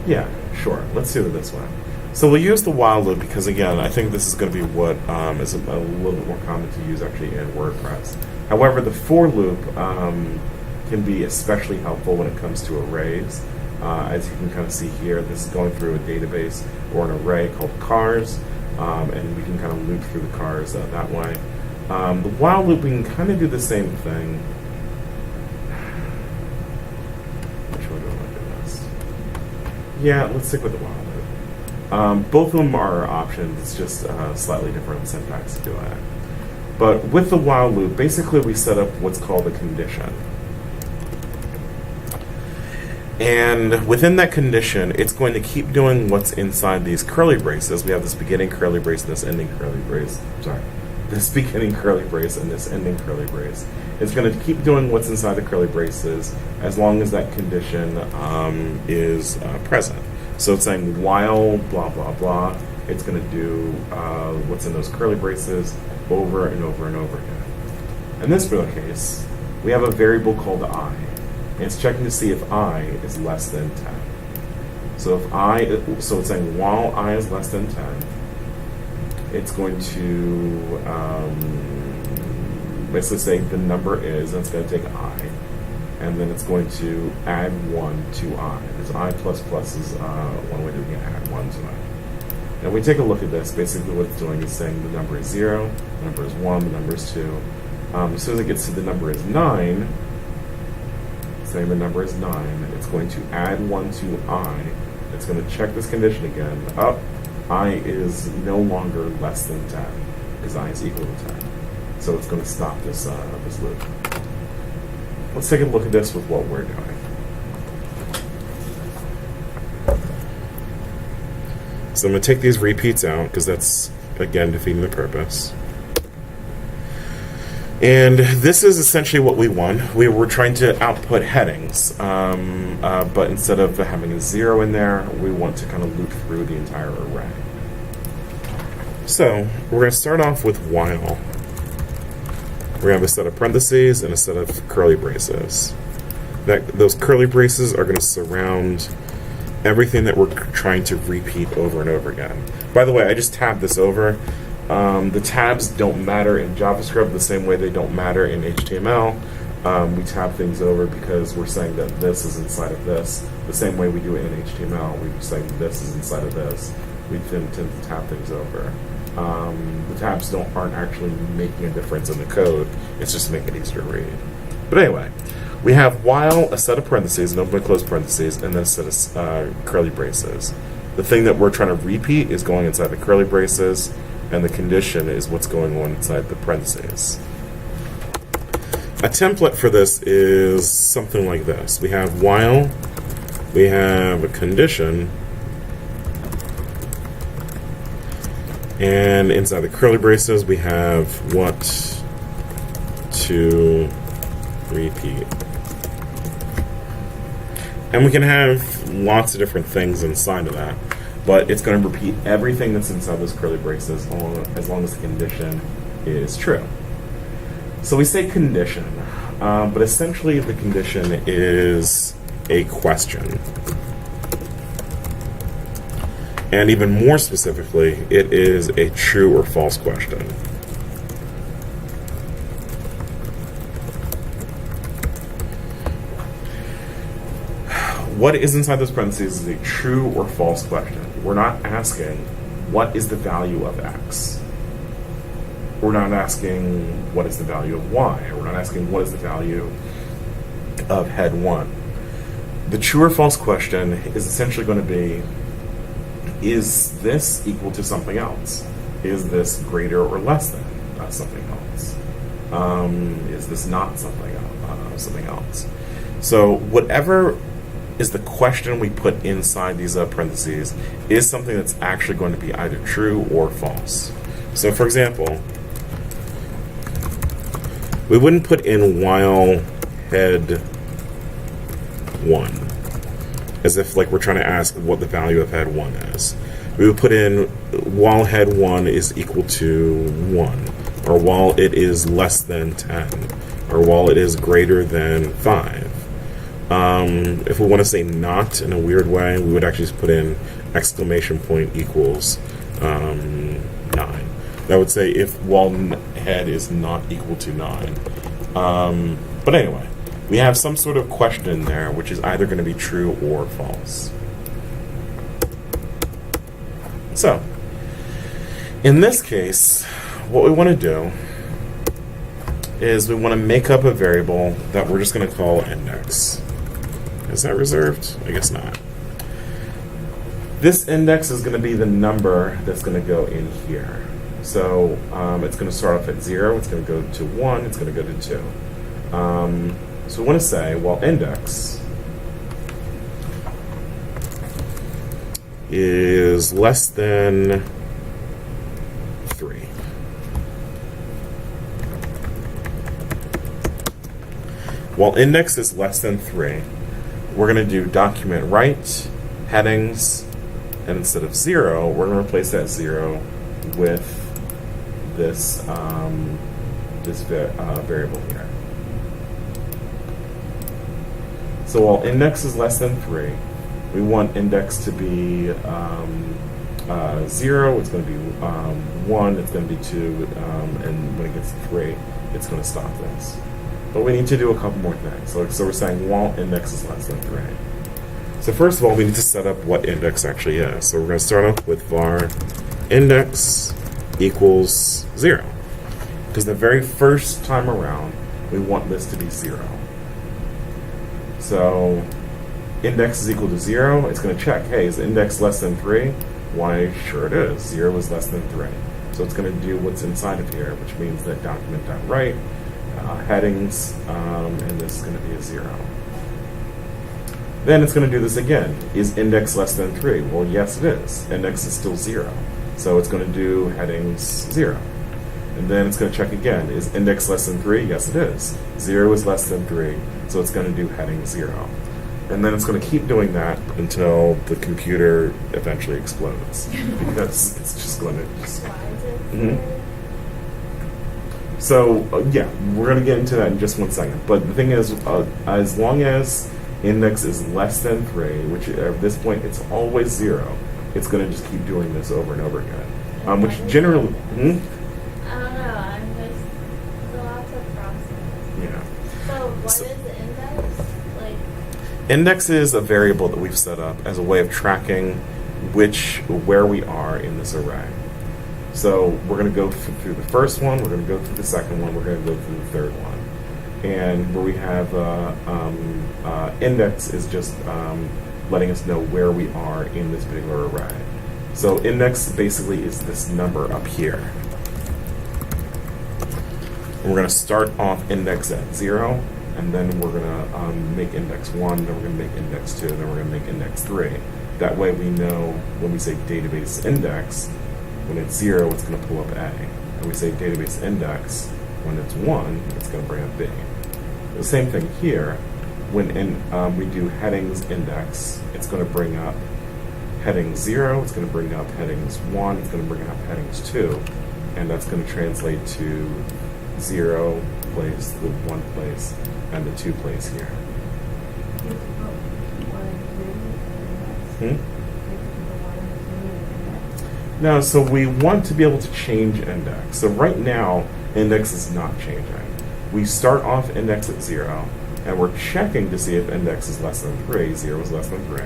S1: Yeah, sure. Let's do it this way. So we'll use the while loop because, again, I think this is going to be what is a little bit more common to use actually in WordPress. However, the for loop can be especially helpful when it comes to arrays. As you can kind of see here, this is going through a database or an array called cars, and we can kind of loop through the cars that way. The while loop, we can kind of do the same thing. Which one do I want to do this? Yeah, let's stick with the while loop. Both of them are options, it's just slightly different syntax to do it. But with the while loop, basically we set up what's called a condition. And within that condition, it's going to keep doing what's inside these curly braces. We have this beginning curly brace and this ending curly brace. Sorry. This beginning curly brace and this ending curly brace. It's going to keep doing what's inside the curly braces as long as that condition is present. So it's saying while blah, blah, blah, it's going to do what's in those curly braces over and over and over again. In this particular case, we have a variable called I. And it's checking to see if I is less than 10. So so it's saying while I is less than 10, it's going to basically say the number is, and it's going to take I, and then it's going to add 1 to I. Because I plus plus is one way to add 1 to I. Now we take a look at this. Basically what it's doing is saying the number is 0, the number is 1, the number is 2. As soon as it gets to the number is 9, saying the number is 9, it's going to add 1 to I. It's going to check this condition again. I is no longer less than 10 because I is equal to 10. So it's going to stop this this loop. Let's take a look at this with what we're doing. So I'm going to take these repeats out because that's, again, defeating the purpose. And this is essentially what we want. We were trying to output headings, but instead of having a 0 in there, we want to kind of loop through the entire array. So we're going to start off with while. We're going to have a set of parentheses and a set of curly braces. Those curly braces are going to surround everything that we're trying to repeat over and over again. By the way, I just tabbed this over. The tabs don't matter in JavaScript the same way they don't matter in HTML. We tab things over because we're saying that this is inside of this. The same way we do it in HTML, we're saying this is inside of this. We tend to tab things over. The tabs aren't actually making a difference in the code. It's just making it easier to read. But anyway, we have while, a set of parentheses, an open and closed parentheses, and then a set of curly braces. The thing that we're trying to repeat is going inside the curly braces, and the condition is what's going on inside the parentheses. A template for this is something like this. We have while, we have a condition, and inside the curly braces we have what to repeat. And we can have lots of different things inside of that. But it's going to repeat everything that's inside those curly braces as long as the condition is true. So we say condition, but essentially the condition is a question. And even more specifically, it is a true or false question. what is inside those parentheses is a true or false question. We're not asking what is the value of X. We're not asking what is the value of Y. We're not asking what is the value of head 1. The true or false question is essentially going to be, is this equal to something else? Is this greater or less than something else? Is this not something else? So whatever is the question we put inside these parentheses is something that's actually going to be either true or false. So for example, we wouldn't put in while head 1 as if like we're trying to ask what the value of head 1 is. We would put in while head 1 is equal to 1, or while it is less than 10, or while it is greater than 5. If we want to say not in a weird way, we would actually just put in exclamation point equals 9. That would say if while head is not equal to 9. But anyway, we have some sort of question there, which is either going to be true or false. So, in this case, what we want to do is we want to make up a variable that we're just going to call index. Is that reserved? I guess not. This index is going to be the number that's going to go in here. So it's going to start off at 0, it's going to go to 1, it's going to go to 2. So we want to say, well, index is less than 3. While index is less than 3, we're going to do document right, headings, and instead of 0, we're going to replace that 0 with this variable here. So while index is less than 3, we want index to be 0, it's going to be 1, it's going to be 2, and when it gets to 3, it's going to stop this. But we need to do a couple more things. So we're saying while index is less than 3. So first of all, we need to set up what index actually is. So we're going to start off with var index equals 0. Because the very first time around, we want this to be 0. So index is equal to 0. It's going to check, hey, is the index less than 3? Why, sure it is. 0 is less than 3. So it's going to do what's inside of here, which means that document.write, headings, and this is going to be a 0. Then it's going to do this again. Is index less than 3? Well, yes, it is. Index is still 0. So it's going to do headings 0. And then it's going to check again. Is index less than 3? Yes, it is. 0 is less than 3. So it's going to do heading 0. And then it's going to keep doing that until the computer eventually explodes. Because it's just going to... So, yeah, we're going to get into that in just one second. But the thing is, as long as index is less than 3, which at this point it's always 0, it's going to just keep doing this over and over again. Which generally...
S4: I don't know, I'm just... It's a lot to process.
S1: Yeah.
S4: So, what is the index? Like...
S1: Index is a variable that we've set up as a way of tracking where we are in this array. So we're going to go through the first one, we're going to go through the second one, we're going to go through the third one. And where we have index is just letting us know where we are in this particular array. So index basically is this number up here. And we're going to start off index at 0, and then we're going to make index 1, then we're going to make index 2, then we're going to make index 3. That way we know when we say database index, when it's 0, it's going to pull up A. And we say database index, when it's 1, it's going to bring up B. The same thing here, when we do headings index, it's going to bring up headings 0, it's going to bring up headings 1, it's going to bring up headings 2, and that's going to translate to 0 place, the 1 place, and the 2 place here. No, so we want to be able to change index. So right now, index is not changing. We start off index at 0, and we're checking to see if index is less than 3, 0 is less than 3,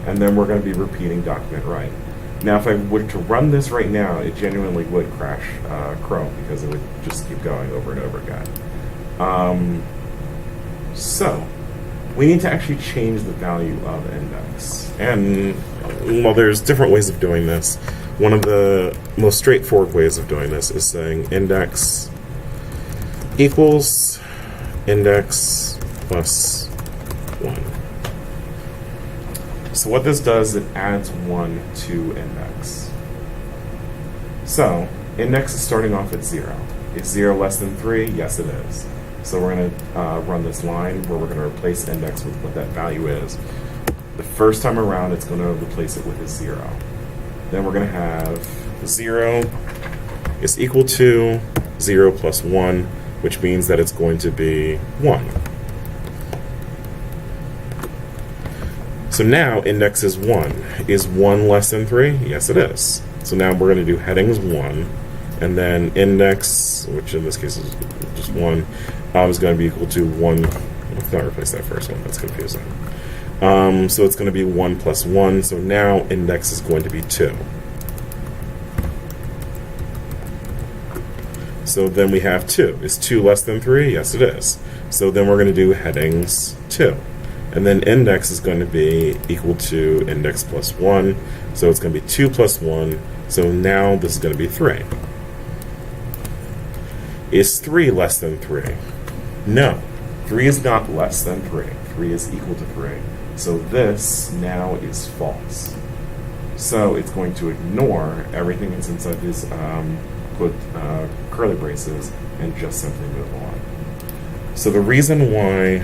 S1: and then we're going to be repeating document write. Now, if I were to run this right now, it genuinely would crash Chrome because it would just keep going over and over again. So, we need to actually change the value of index. And, well, there's different ways of doing this. One of the most straightforward ways of doing this is saying index equals index plus 1. So what this does, it adds 1 to index. So, index is starting off at 0. Is 0 less than 3? Yes, it is. So we're going to run this line where we're going to replace index with what that value is. The first time around, it's going to replace it with a 0. Then we're going to have 0 is equal to 0 plus 1, which means that it's going to be 1. So now index is 1. Is 1 less than 3? Yes, it is. So now we're going to do headings 1, and then index, which in this case is just 1, is going to be equal to 1. Let's not replace that first one. That's confusing. So it's going to be 1 plus 1. So now index is going to be 2. So then we have 2. Is 2 less than 3? Yes, it is. So then we're going to do headings 2. And then index is going to be equal to index plus 1. So it's going to be 2 plus 1. So now this is going to be 3. Is 3 less than 3? No. 3 is not less than 3. 3 is equal to 3. So this now is false. So it's going to ignore everything that's inside these curly braces and just simply move on. So the reason why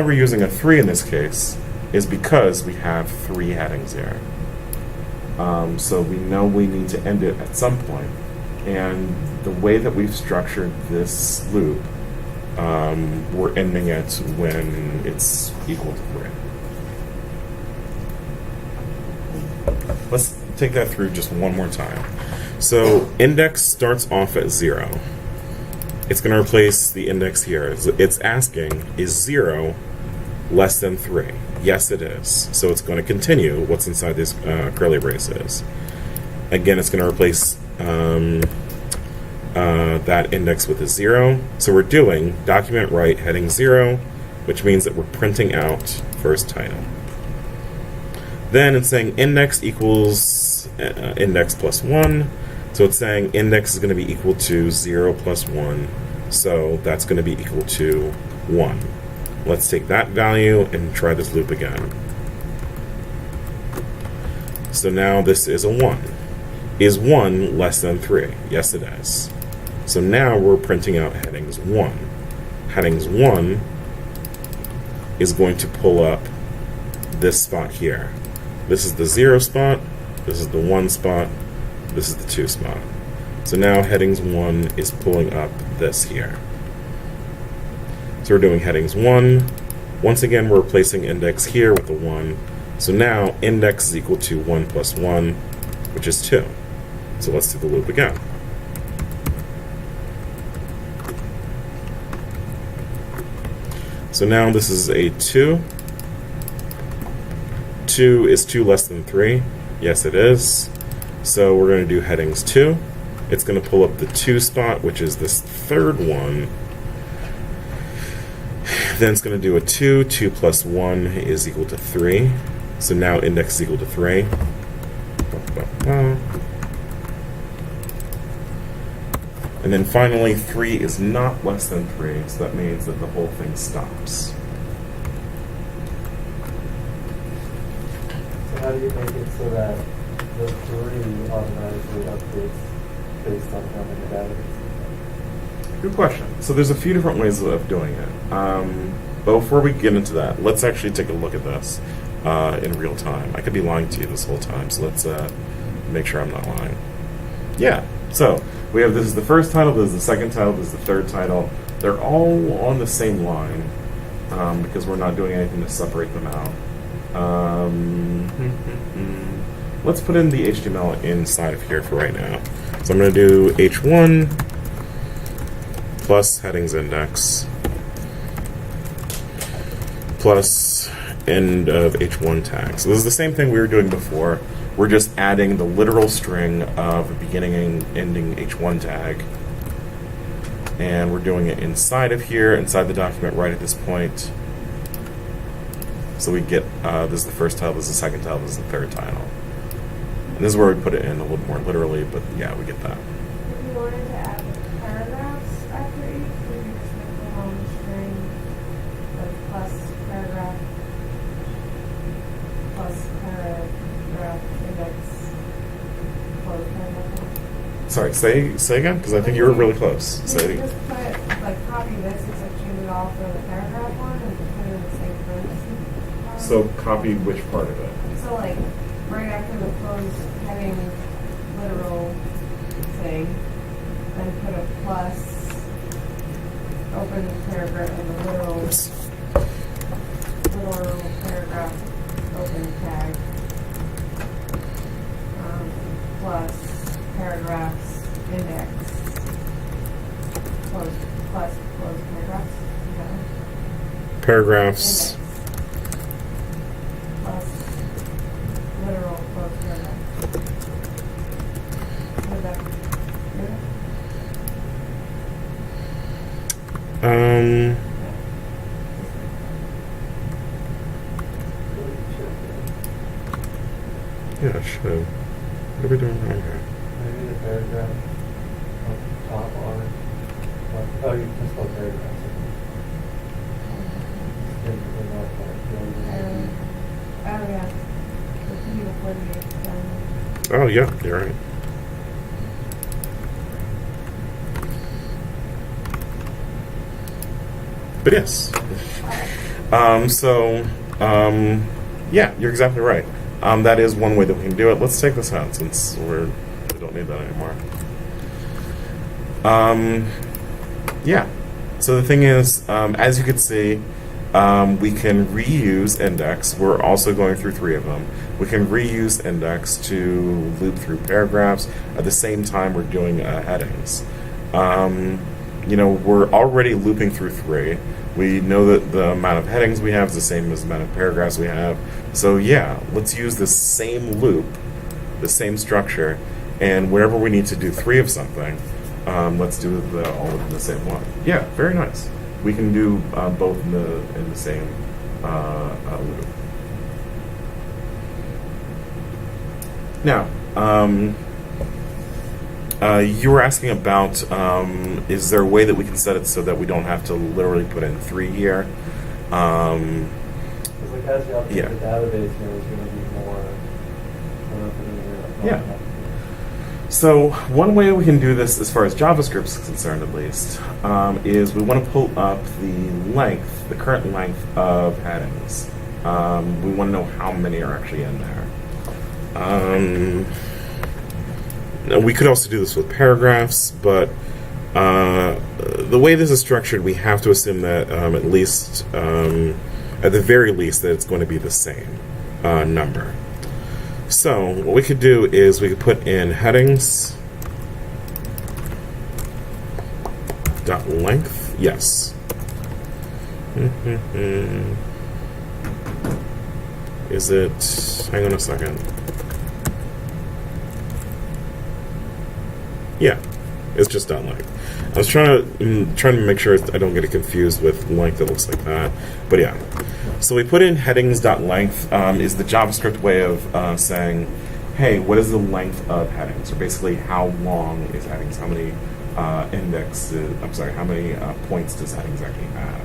S1: we're using a 3 in this case is because we have 3 headings here. So we know we need to end it at some point. And the way that we've structured this loop, we're ending it when it's equal to 3. Let's take that through just one more time. So index starts off at 0. It's going to replace the index here. It's asking, is 0 less than 3? Yes, it is. So it's going to continue what's inside these curly braces. Again, it's going to replace that index with a 0. So we're doing document write heading 0, which means that we're printing out first title. Then it's saying index equals index plus 1. So it's saying index is going to be equal to 0 plus 1. So that's going to be equal to 1. Let's take that value and try this loop again. So now this is a 1. Is 1 less than 3? Yes, it is. So now we're printing out headings 1. Headings 1 is going to pull up this spot here. This is the 0 spot, this is the 1 spot, this is the 2 spot. So now headings 1 is pulling up this here. So we're doing headings 1. Once again, we're replacing index here with the 1. So now index is equal to 1 plus 1, which is 2. So let's do the loop again. So now this is a 2. 2 is 2 less than 3. Yes, it is. So we're going to do headings 2. It's going to pull up the 2 spot, which is this third one. Then it's going to do a 2. 2 plus 1 is equal to 3. So now index is equal to 3. And then finally, 3 is not less than 3, so that means that the whole thing stops.
S2: So how do you make it so that the 3 automatically updates based on how many batteries?
S1: Good question. So there's a few different ways of doing it. But before we get into that, let's actually take a look at this in real time. I could be lying to you this whole time, so let's make sure I'm not lying. Yeah, so we have this is the first title, this is the second title, this is the third title. They're all on the same line because we're not doing anything to separate them out. Let's put in the HTML inside of here for right now. So I'm going to do H1, plus headings index plus end of h1 tag. So this is the same thing we were doing before. We're just adding the literal string of a beginning and ending h1 tag. And we're doing it inside of here, inside the document right at this point. So we get, this is the first title, this is the second title, this is the third title. And this is where we put it in a little more literally, but yeah, we get that.
S3: If you wanted to add paragraphs after each, you could just make the long string of plus paragraph index close paragraph.
S1: Sorry, say again, because I think you were really close.
S3: You
S1: Say,
S3: could just put, like, copy this, except change it all for the paragraph one and put it in the same parentheses.
S1: so copy which part of it?
S3: So, like, right after the close heading literal thing, then put a plus, open paragraph, and the literal paragraph, open tag, plus paragraphs, index, close, plus close paragraphs,
S1: Paragraphs.
S3: index, plus literal close paragraph. Would that do it?
S1: Yeah, it should. What are we doing wrong here?
S2: Maybe the paragraph on top are, oh, you can spell paragraphs. In that part,
S3: Oh, yeah. The P before the H done.
S1: Oh, yeah, you're right. But yes. Yeah, you're exactly right. That is one way that we can do it. Let's take this out since we don't need that anymore. Yeah. So the thing is, as you can see, we can reuse index. We're also going through 3 of them. We can reuse index to loop through paragraphs. At the same time, we're doing headings. We're already looping through 3. We know that the amount of headings we have is the same as the amount of paragraphs we have. So yeah, let's use the same loop, the same structure, and wherever we need to do 3 of something, let's do all of them in the same one. Yeah, very nice. We can do both in the same loop. Now, you were asking about, is there a way that we can set it so that we don't have to literally put in 3 here?
S2: Because like as you update
S1: Yeah.
S2: the database, there's going to be more.
S1: Yeah. So one way we can do this, as far as JavaScript is concerned at least, is we want to pull up the current length of headings. We want to know how many are actually in there. Now we could also do this with paragraphs, but the way this is structured, we have to assume that at least, at the very least, that it's going to be the same number. So what we could do is we could put in headings dot length. Yes. Is it? Hang on a second. Yeah, it's just dot length. I was trying to make sure I don't get it confused with length that looks like that. But yeah. So we put in headings.length is the JavaScript way of saying, hey, what is the length of headings? Or basically, how long is headings? How many how many points does headings actually have?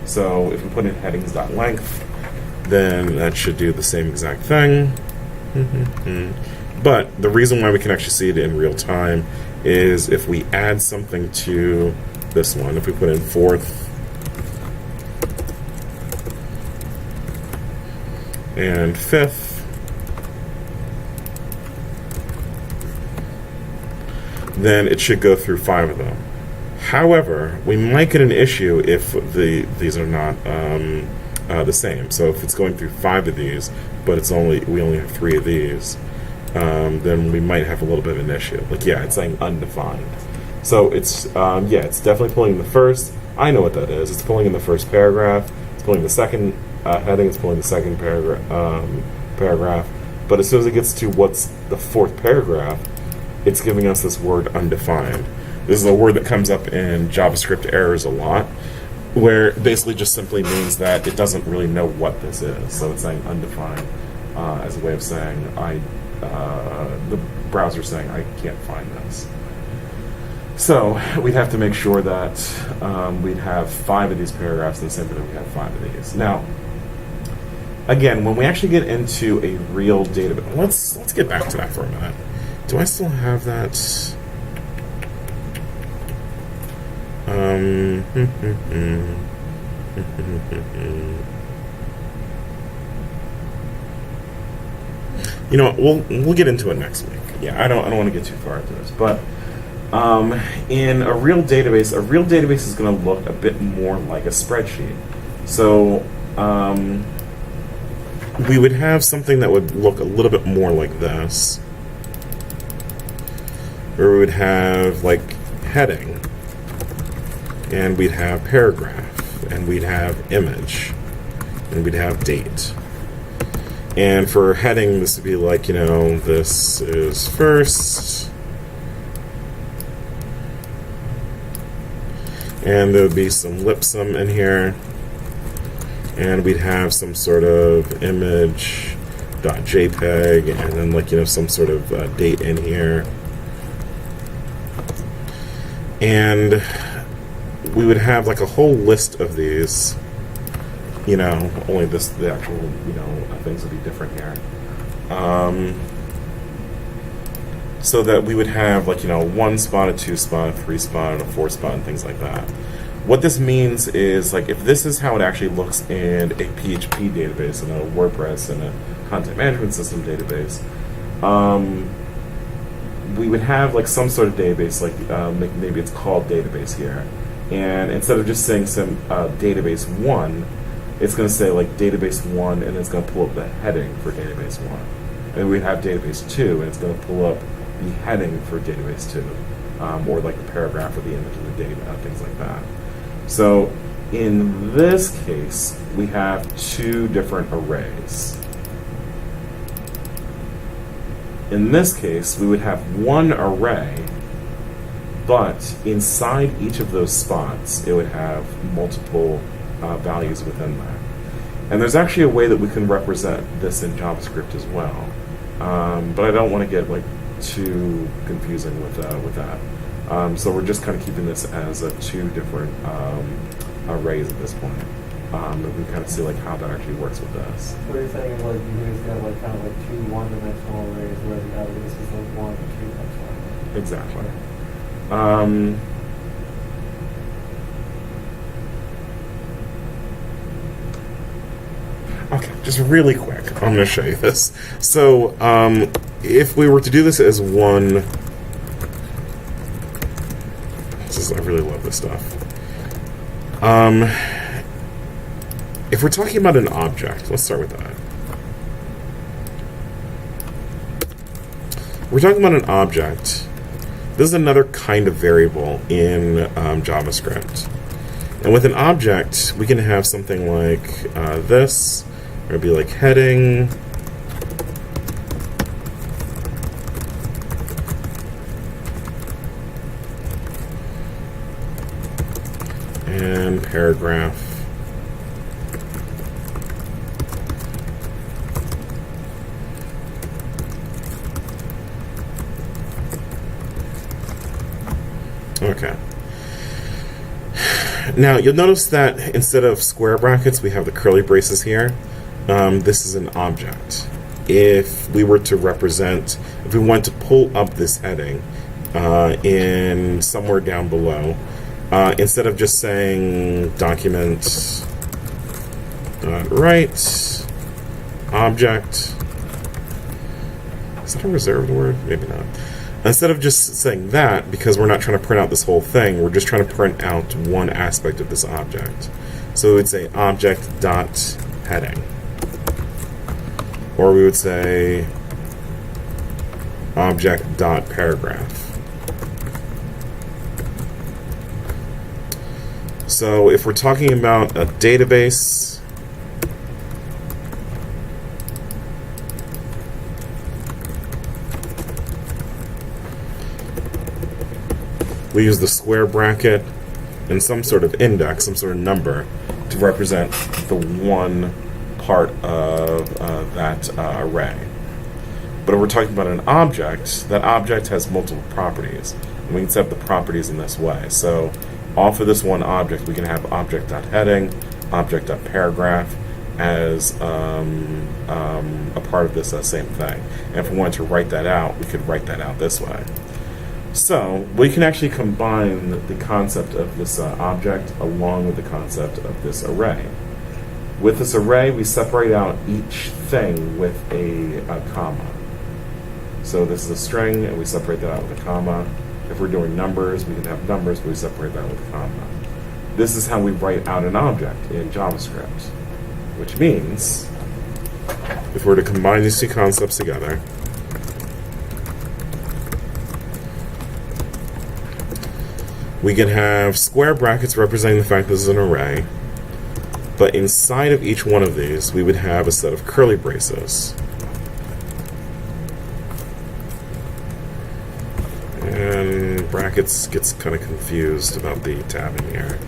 S1: So if we put in headings.length, then that should do the same exact thing. But the reason why we can actually see it in real time is if we add something to this one. If we put in 4th and 5th, then it should go through 5 of them. However, we might get an issue if these are not the same. So if it's going through 5 of these, but we only have 3 of these, then we might have a little bit of an issue. Like, yeah, it's saying undefined. So it's yeah, it's definitely pulling the first. I know what that is. It's pulling in the first paragraph. It's pulling the second heading. It's pulling the second paragraph. But as soon as it gets to what's the fourth paragraph, it's giving us this word undefined. This is a word that comes up in JavaScript errors a lot, where it basically just simply means that it doesn't really know what this is. So it's saying undefined as a way of saying the browser saying I can't find this. So we'd have to make sure that we'd have 5 of these paragraphs in the same way that we have 5 of these. Now, again, when we actually get into a real database, let's get back to that for a minute. Do I still have that? You know what, we'll get into it next week. Yeah, I don't want to get too far into this, but in a real database is going to look a bit more like a spreadsheet. So we would have something that would look a little bit more like this, where we would have like heading, and we'd have paragraph, and we'd have image, and we'd have date. And for heading, this would be like, you know, this is first, and there would be some lipsum in here, and we'd have some sort of image.jpg, and then, like, you know, some sort of date in here. And we would have like a whole list of these, you know, only the actual, you know, things would be different here. So that we would have like, you know, 1 spot, a 2 spot, a 3 spot, and a 4 spot, and things like that. What this means is, like, if this is how it actually looks in a PHP database, and a WordPress, and a content management system database, we would have like some sort of database, like maybe it's called database here, and instead of just saying some database 1, it's going to say like database 1, and it's going to pull up the heading for database 1. And we'd have database 2, and it's going to pull up the heading for database 2, or like the paragraph or the image of the date, things like that. So in this case, we have 2 different arrays. In this case, we would have 1 array, but inside each of those spots, it would have multiple values within that. And there's actually a way that we can represent this in JavaScript as well, but I don't want to get like too confusing with that. So we're just kind of keeping this as 2 different arrays at this point. And we kind of see like how that actually works with this.
S2: What you're saying is like you guys got like kind of like 2 one-dimensional arrays, where the other this is like 1 2-dimensional.
S1: Exactly. Okay, just really quick, I'm going to show you this. So, if we were to do this as one, I really love this stuff. If we're talking about an object, let's start with that. We're talking about an object. This is another kind of variable in JavaScript. And with an object, we can have something like this. It would be like heading. And paragraph. Okay. Now, you'll notice that instead of square brackets, we have the curly braces here. This is an object. If we were to represent, if we want to pull up this heading in somewhere down below, instead of just saying document write object, is that a reserved word? Maybe not. Instead of just saying that, because we're not trying to print out this whole thing, we're just trying to print out one aspect of this object. So we would say object dot heading, or we would say object dot paragraph. So if we're talking about a database, we use the square bracket and some sort of index, some sort of number, to represent the one part of that array. But if we're talking about an object, that object has multiple properties. And we can set up the properties in this way. So off of this one object, we can have object.heading, object.paragraph as a part of this same thing. And if we wanted to write that out, we could write that out this way. So we can actually combine the concept of this object along with the concept of this array. With this array, we separate out each thing with a comma. So this is a string, and we separate that out with a comma. If we're doing numbers, we can have numbers, but we separate that with a comma. This is how we write out an object in JavaScript, which means if we're to combine these two concepts together, we can have square brackets representing the fact this is an array, but inside of each one of these, we would have a set of curly braces. And brackets gets kind of confused about the tabbing here.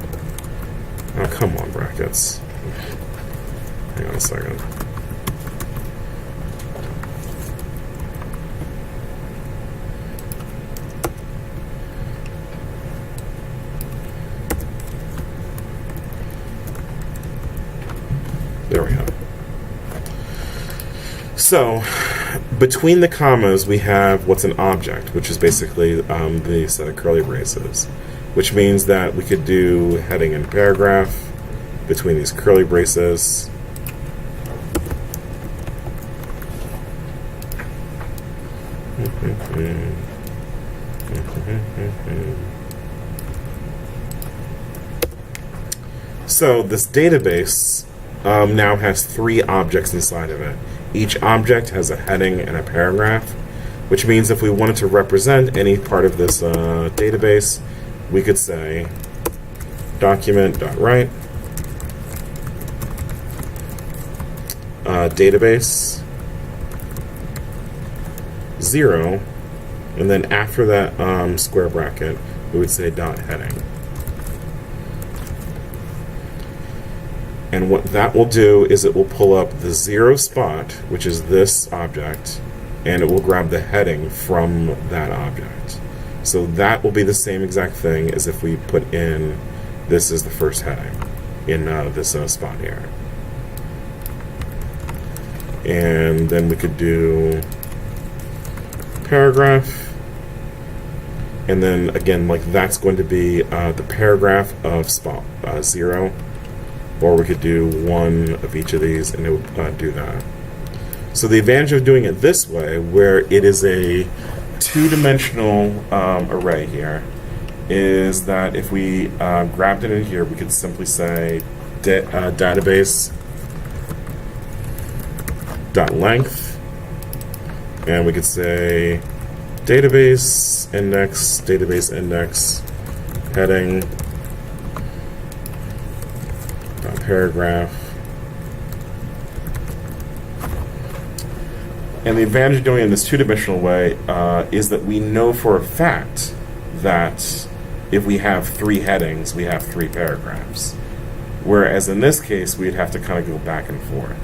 S1: Oh, come on, brackets. Hang on a second. There we go. So, between the commas, we have what's an object, which is basically the set of curly braces, which means that we could do heading and paragraph between these curly braces. So this database now has 3 objects inside of it. Each object has a heading and a paragraph, which means if we wanted to represent any part of this database, we could say document.write database 0, and then after that square bracket, we would say dot heading. And what that will do is it will pull up the 0 spot, which is this object, and it will grab the heading from that object. So that will be the same exact thing as if we put in this as the first heading in this spot here. And then we could do paragraph, and then again, like that's going to be the paragraph of spot 0. Or we could do one of each of these and it would do that. So the advantage of doing it this way, where it is a 2-dimensional array here, is that if we grabbed it in here, we could simply say database dot length, and we could say database index heading paragraph. And the advantage of doing it in this 2-dimensional way is that we know for a fact that if we have 3 headings, we have 3 paragraphs. Whereas in this case, we'd have to kind of go back and forth.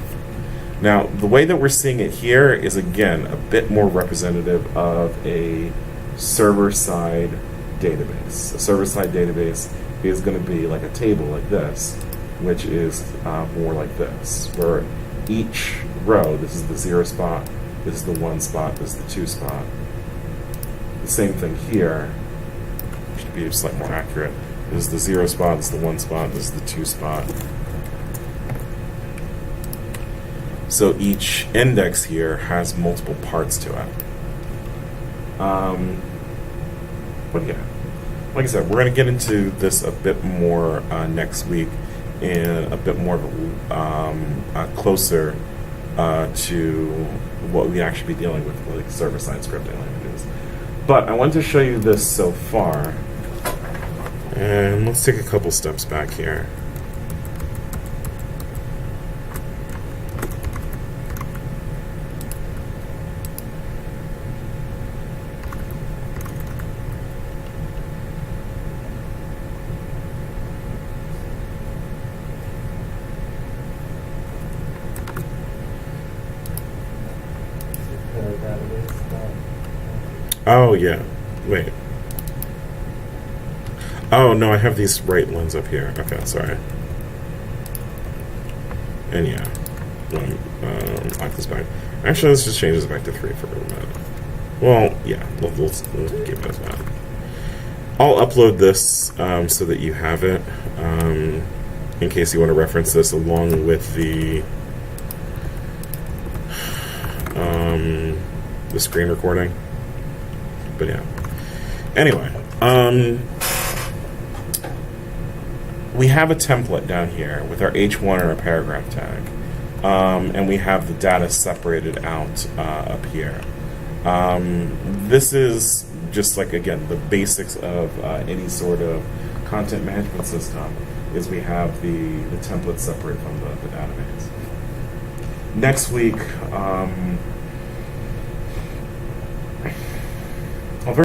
S1: Now, the way that we're seeing it here is, again, a bit more representative of a server-side database. A server-side database is going to be like a table like this, which is more like this, where each row, this is the 0 spot, this is the 1 spot, this is the 2 spot. The same thing here, should be slightly more accurate. This is the 0 spot, this is the 1 spot, this is the 2 spot. So each index here has multiple parts to it. But yeah, like I said, we're going to get into this a bit more next week, and a bit more closer to what we actually be dealing with like server-side scripting languages. But I want to show you this so far,
S5: And let's take a couple steps back here.
S2: The database stuff.
S5: Oh, yeah. Wait. Oh, no, I have these right ones up here. Okay, sorry. And yeah. Lock this back. Actually, let's just change this back to 3 for a minute. Well, yeah, let's keep it as that. I'll upload this so that you have it in case you want to reference this along with the screen recording. But yeah. Anyway, we have a template down here with our H1 and our paragraph tag, and we have the data separated out up here. This is just like, again, the basics of any sort of content management system is we have the template separate from the database. Next week,